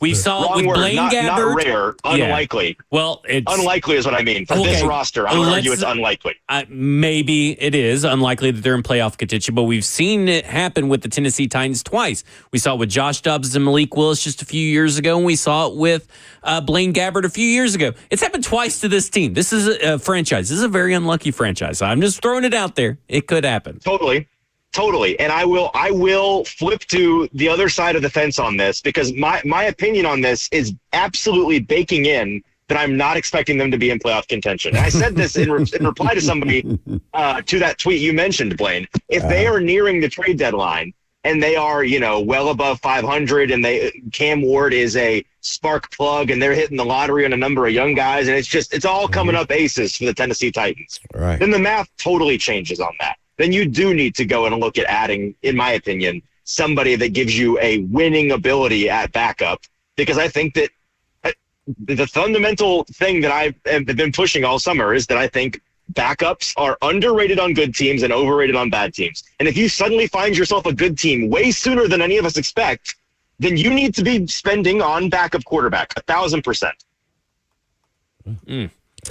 We saw it with Blaine Gabbert. Not rare, unlikely. Yeah. Well, it's unlikely is what I mean. For this roster, I would argue it's unlikely. Maybe it is unlikely that they're in playoff contention, but we've seen it happen with the Tennessee Titans twice. We saw it with Josh Dobbs and Malik Willis just a few years ago, and we saw it with Blaine Gabbert a few years ago. It's happened twice to this team. This is a franchise. This is a very unlucky franchise. I'm just throwing it out there. It could happen. Totally. And I will flip to the other side of the fence on this, because my opinion on this is absolutely baking in that I'm not expecting them to be in playoff contention. And I said this in reply to somebody to that tweet you mentioned, Blaine. If they are nearing the trade deadline and they are, well above 500 and Cam Ward is a spark plug and they're hitting the lottery on a number of young guys and it's all coming up aces for the Tennessee Titans, right, then the math totally changes on that. Then you do need to go and look at adding, in my opinion, somebody that gives you a winning ability at backup, because I think that the fundamental thing that I've been pushing all summer is that I think backups are underrated on good teams and overrated on bad teams. And if you suddenly find yourself a good team way sooner than any of us expect, then you need to be spending on backup quarterback 1,000%.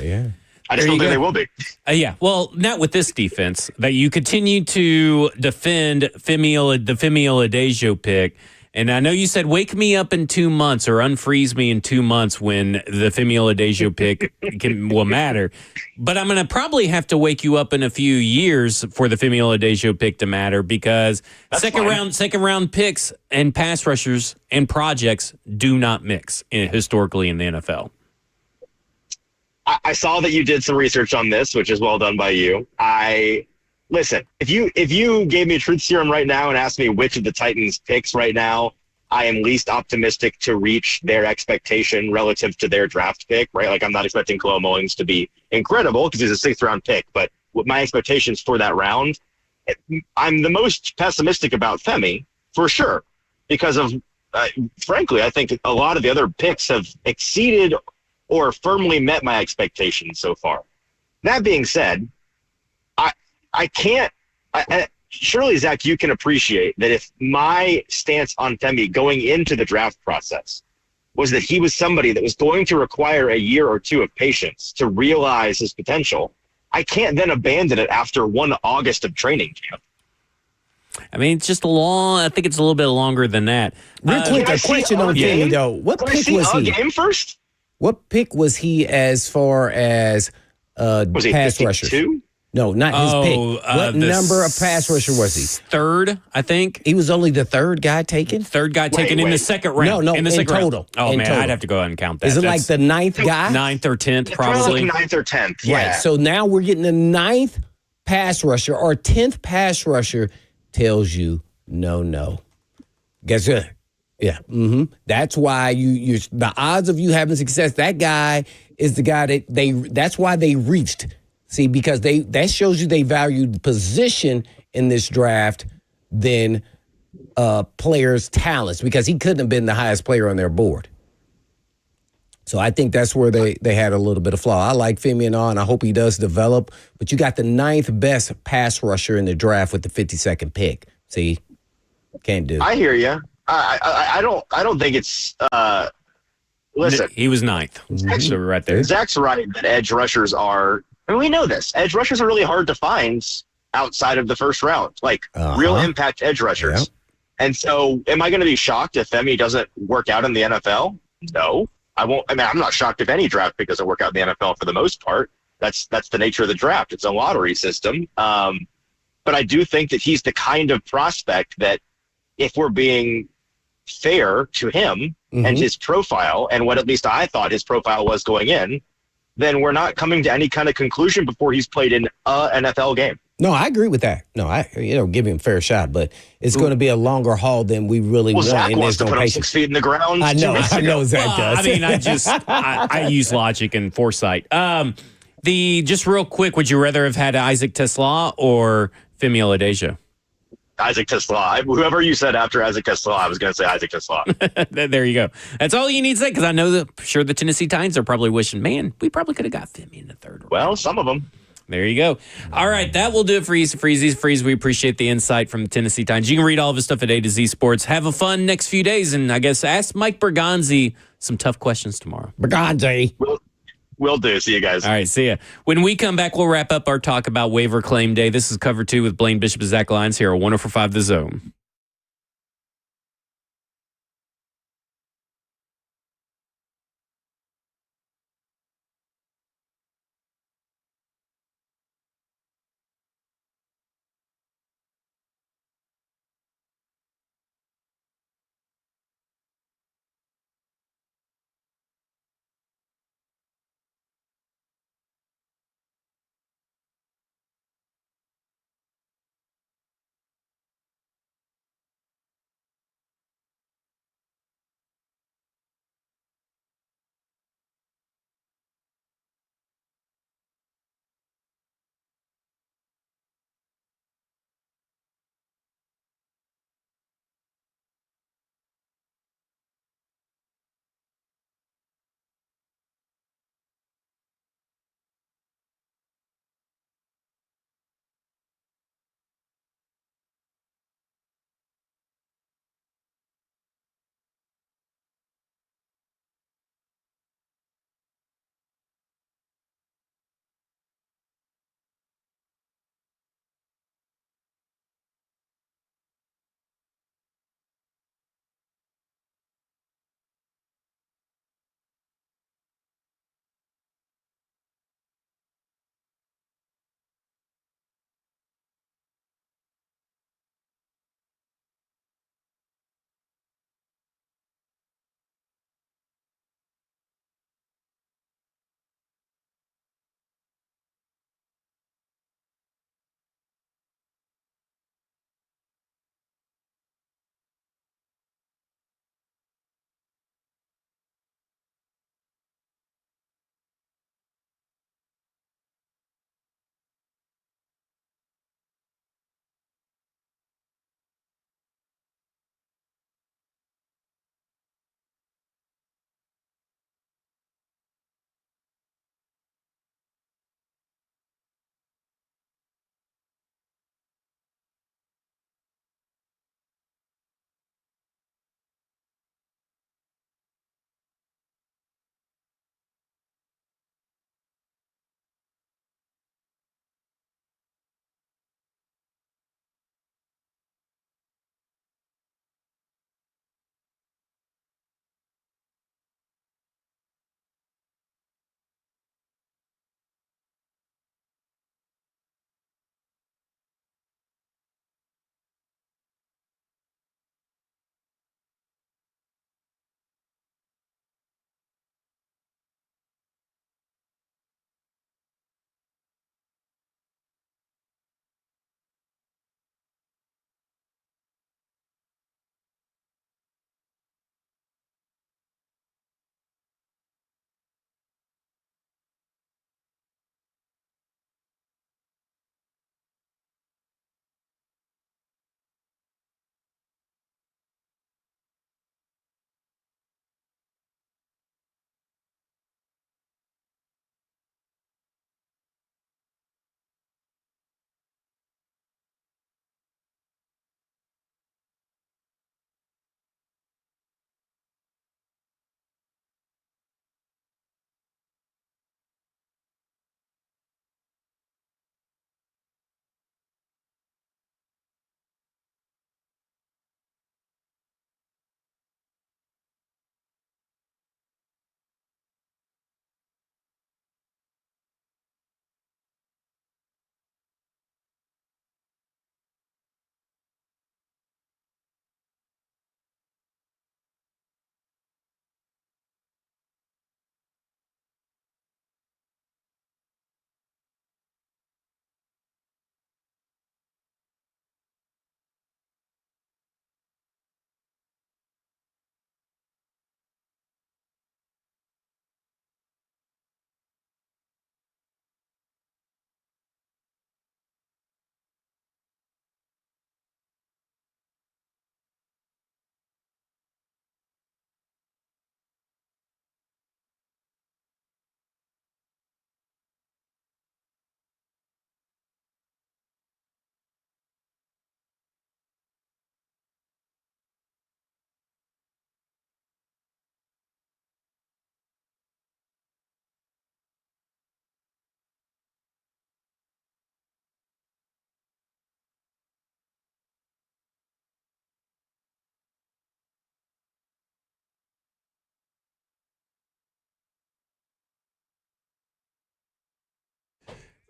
Yeah. I just don't think they will be. Yeah, well, not with this defense. That you continue to defend the Femi Oladejo pick. And I know you said wake me up in 2 months or unfreeze me in 2 months when the Femi Oladejo pick will matter. But I'm going to probably have to wake you up in a few years for the Femi Oladejo pick to matter, because second round picks and pass rushers and projects do not mix historically in the NFL. I saw that you did some research on this, which is well done by you. Listen, if you gave me a truth serum right now and asked me which of the Titans picks right now I am least optimistic to reach their expectation relative to their draft pick, right? Like, I'm not expecting Khalil Mullings to be incredible because he's a 6th round pick, but with my expectations for that round, I'm the most pessimistic about Femi for sure, because of, frankly, I think a lot of the other picks have exceeded or firmly met my expectations so far. That being said, I can't surely, Zach, you can appreciate that if my stance on Femi going into the draft process was that he was somebody that was going to require a year or two of patience to realize his potential, I can't then abandon it after 1 August of training camp. I mean, it's just I think it's a little bit longer than that. Real quick, a question on Femi, though. What pick was he? Game first? What pick was he as far as was he pass rushers? 52? No, not his pick. What number of pass rusher was he? 3rd, I think. He was only the 3rd guy taken? 3rd guy taken in the 2nd round. No, in the second total. Round. Oh, in man, total. I'd have to go ahead and count that. Is it like the 9th guy? 9th or 10th, probably. Like 9th or 10th, yeah. Right, so now we're getting the 9th pass rusher, or 10th pass rusher tells you no. Guess what? Yeah. That's why you the odds of you having success, that guy is the guy that's why they reached. See, because that shows you they valued position in this draft than players' talents, because he couldn't have been the highest player on their board. So I think that's where they had a little bit of flaw. I like Femi and all, and I hope he does develop. But you got the 9th best pass rusher in the draft with the 52nd pick. See, can't do it. I hear you. I don't think it's. Listen, he was 9th. So right there. Zach's right that edge rushers are. I mean, we know this. Edge rushers are really hard to find outside of the first round, like real impact edge rushers. Yep. And so, am I going to be shocked if Femi doesn't work out in the NFL? No, I won't. I mean, I'm not shocked if any draft pick doesn't work out in the NFL for the most part. That's the nature of the draft. It's a lottery system. But I do think that he's the kind of prospect that, if we're being fair to him and his profile and what at least I thought his profile was going in, then we're not coming to any kind of conclusion before he's played in an NFL game. No, I agree with that. No, give him a fair shot, but it's going to be a longer haul than we really want. Zach wants to put him 6 feet in the ground. I know Zach does. I mean, I use logic and foresight. The just real quick, would you rather have had Isaac Tesla or Femi Oladejo? Isaac Tesla. Whoever you said after Isaac Tesla, I was going to say Isaac Tesla. There you go. That's all you need to say, because I know that sure the Tennessee Titans are probably wishing, man, we probably could have got them in the third round. Well, some of them. There you go. All right, that will do it for Easton Freeze. Easton Freeze, we appreciate the insight from the Tennessee Titans. You can read all of his stuff at A to Z Sports. Have a fun next few days, and I guess ask Mike Berganzi some tough questions tomorrow. Berganzi. Will do. See you guys. All right, see ya. When we come back, we'll wrap up our talk about Waiver Claim Day. This is Cover 2 with Blaine Bishop and Zach Lyons here on 104.5 The Zone.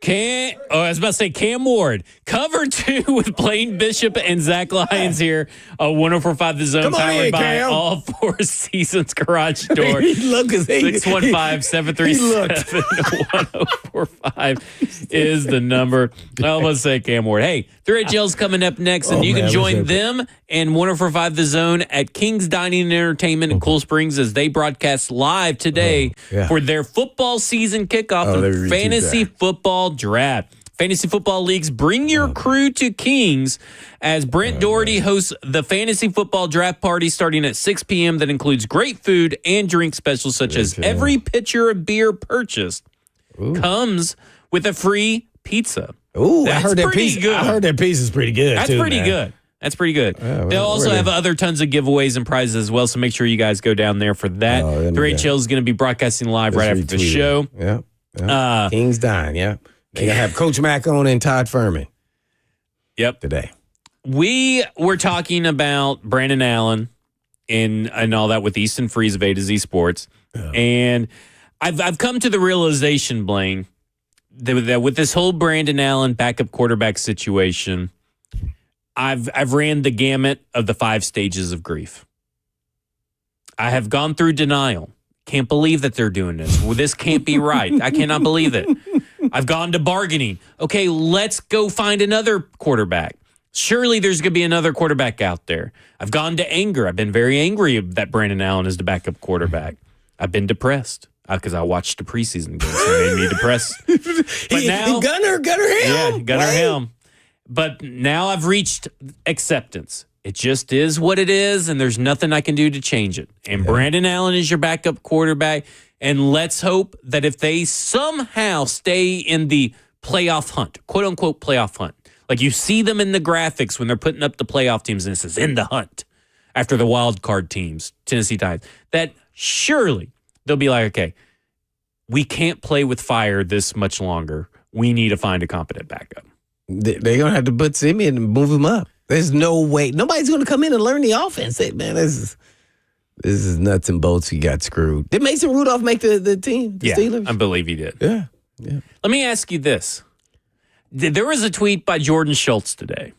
I was about to say Cam Ward. Cover 2 with Blaine Bishop and Zach Lyons here. 104.5 The Zone, powered by Cam. All Four Seasons Garage Door. 615-737-1045 is the number. I almost say Cam Ward. Hey, 3HL's coming up next, and you can join them and 104.5 The Zone at King's Dining and Entertainment in Cool Springs as they broadcast live today for their football season kickoff and fantasy football draft. Fantasy football leagues, bring your crew to Kings as Brent Doherty hosts the fantasy football draft party starting at 6 p.m. that includes great food and drink specials such as every pitcher of beer purchased comes with a free pizza. Ooh, That's I heard that pretty piece. good. I heard that piece is pretty good. That's pretty good. That's pretty good. They'll also have other tons of giveaways and prizes as well, so make sure you guys go down there for that. 3HL is going to be broadcasting live right after the show. Yeah. King's Dine, They're going to have Coach Mack on and Todd Furman. Yep. Today. We were talking about Brandon Allen and all that with Easton Freeze of A to Z Sports. And I've come to the realization, Blaine, that with this whole Brandon Allen backup quarterback situation, I've ran the gamut of the 5 stages of grief. I have gone through denial. Can't believe that they're doing this. Well, this can't be right. I cannot believe it. I've gone to bargaining. Okay, let's go find another quarterback. Surely there's going to be another quarterback out there. I've gone to anger. I've been very angry that Brandon Allen is the backup quarterback. I've been depressed because I watched the preseason games. It made me depressed. But now, Gunner Helm. Yeah, Gunner Helm. But now I've reached acceptance. It just is what it is, and there's nothing I can do to change it. And Brandon Allen is your backup quarterback, and let's hope that if they somehow stay in the playoff hunt, quote-unquote playoff hunt, like you see them in the graphics when they're putting up the playoff teams, and it says in the hunt after the wild card teams, Tennessee Titans, that surely they'll be like, okay, we can't play with fire this much longer. We need to find a competent backup. They're going to have to put Simeon and move him up. There's no way. Nobody's going to come in and learn the offense. Hey, man, this is nuts and bolts. He got screwed. Did Mason Rudolph make the team, the Steelers? I believe he did. Yeah. Let me ask you this. There was a tweet by Jordan Schultz today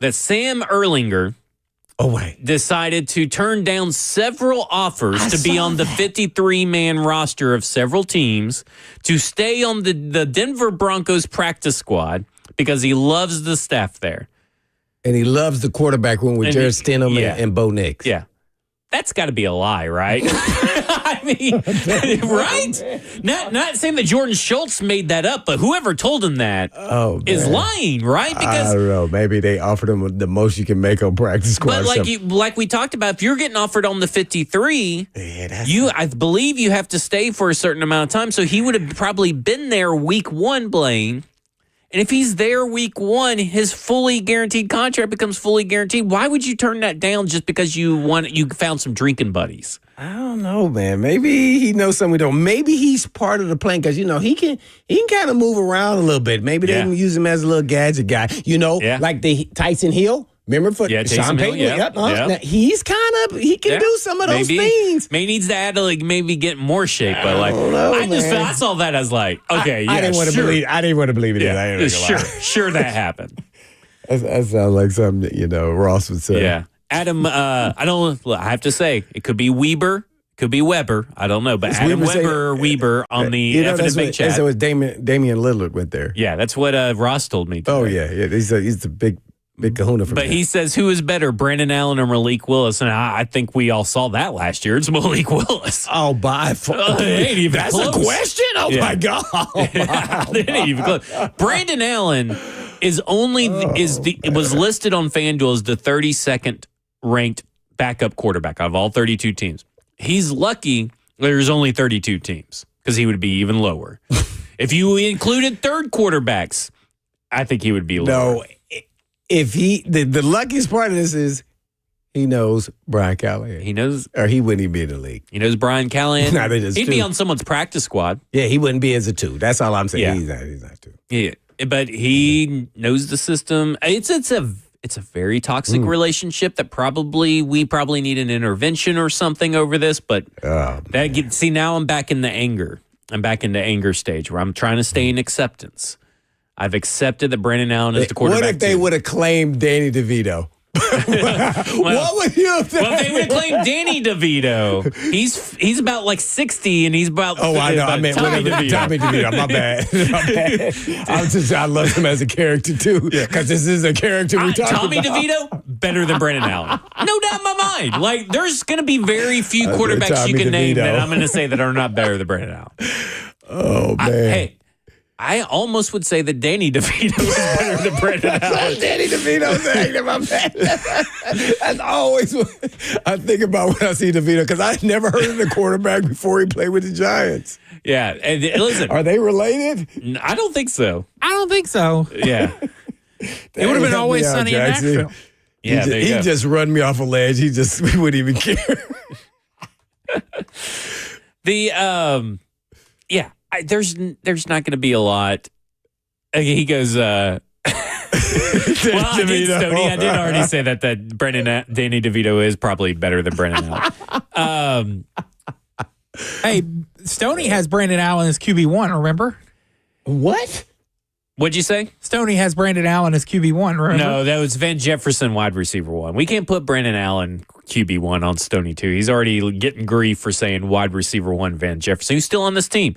that Sam Erlinger decided to turn down several offers to be on the 53-man roster of several teams to stay on the Denver Broncos practice squad because he loves the staff there. And he loves the quarterback room with Jared Stidham and Bo Nix. Yeah. That's got to be a lie, right? I mean, right? Not saying that Jordan Schultz made that up, but whoever told him that is lying, right? Because I don't know. Maybe they offered him the most you can make on practice squad. But like we talked about, if you're getting offered on the 53, I believe you have to stay for a certain amount of time. So he would have probably been there week 1, Blaine. And if he's there week 1, his fully guaranteed contract becomes fully guaranteed. Why would you turn that down just because you found some drinking buddies? I don't know, man. Maybe he knows something we don't. Maybe he's part of the plan because he can kind of move around a little bit. Maybe they can use him as a little gadget guy. Like the Tyson Hill. Remember for Sean Payton? Now, he's he can do some of those things. Maybe needs to add to maybe get more shape. But I saw that as okay. I didn't want to believe. I didn't want to believe it. Yeah, sure that happened. That sounds like something Ross would say. Yeah, Adam. I have to say it could be Weber. Could be Weber. I don't know, but it's Adam Weber or Weber on the FNFA chat. So Damian Lillard went there. Yeah, that's what Ross told me today. Oh yeah. He's the big kahuna for me. But he says, who is better, Brandon Allen or Malik Willis? And I think we all saw that last year. It's Malik Willis. Oh, by far. That's close. A question? Oh, my God. It ain't even close. Brandon Allen was listed on FanDuel as the 32nd ranked backup quarterback out of all 32 teams. He's lucky there's only 32 teams because he would be even lower. If you included third quarterbacks, I think he would be lower. No. If the luckiest part of this is he knows Brian Callahan. He knows, or he wouldn't even be in the league. He knows Brian Callahan. No, he'd be on someone's practice squad. Yeah, he wouldn't be as a 2. That's all I'm saying. Yeah. He's not 2. Yeah, but he knows the system. It's a very toxic relationship that we probably need an intervention or something over this. But now I'm back in the anger. I'm back in the anger stage where I'm trying to stay in acceptance. I've accepted that Brandon Allen is the quarterback. What if they would have claimed Danny DeVito? What would you have Well, they would claim Danny DeVito. He's about like 60, and he's about. Oh, I know. I meant Tommy DeVito. Tommy DeVito. My bad. I love him as a character too, because this is a character we talk Tommy about. DeVito better than Brandon Allen, no doubt in my mind. Like, there's going to be very few quarterbacks Tommy you can name DeVito. that I'm going to say that are not better than Brandon Allen. Oh man. I almost would say that Danny DeVito is better than Brandon Allen. Danny DeVito's name, my man. That's always what I think about when I see DeVito, because I never heard of the quarterback before he played with the Giants. Yeah, and listen, Are they related? I don't think so. I don't think so. Yeah, It would have been Always Sunny in Nashville. yeah. There you He go. just run me off a ledge. He wouldn't even care. There's not going to be a lot. He goes, well, I did, Stoney. I did already say that Danny DeVito is probably better than Brandon Allen. Hey, Stoney has Brandon Allen as QB1, remember? What? What'd you say? Stoney has Brandon Allen as QB1, remember? No, that was Van Jefferson, wide receiver 1. We can't put Brandon Allen QB1 on Stoney 2. He's already getting grief for saying wide receiver 1 Van Jefferson, who's still on this team.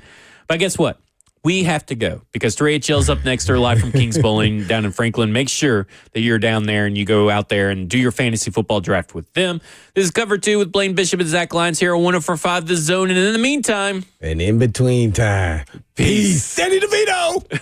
But guess what? We have to go, because 3HL's up next. They're live from Kings Bowling down in Franklin. Make sure that you're down there and you go out there and do your fantasy football draft with them. This is Cover 2 with Blaine Bishop and Zach Lyons here on 104.5 The Zone. And in the meantime, And in between time, peace. Danny DeVito.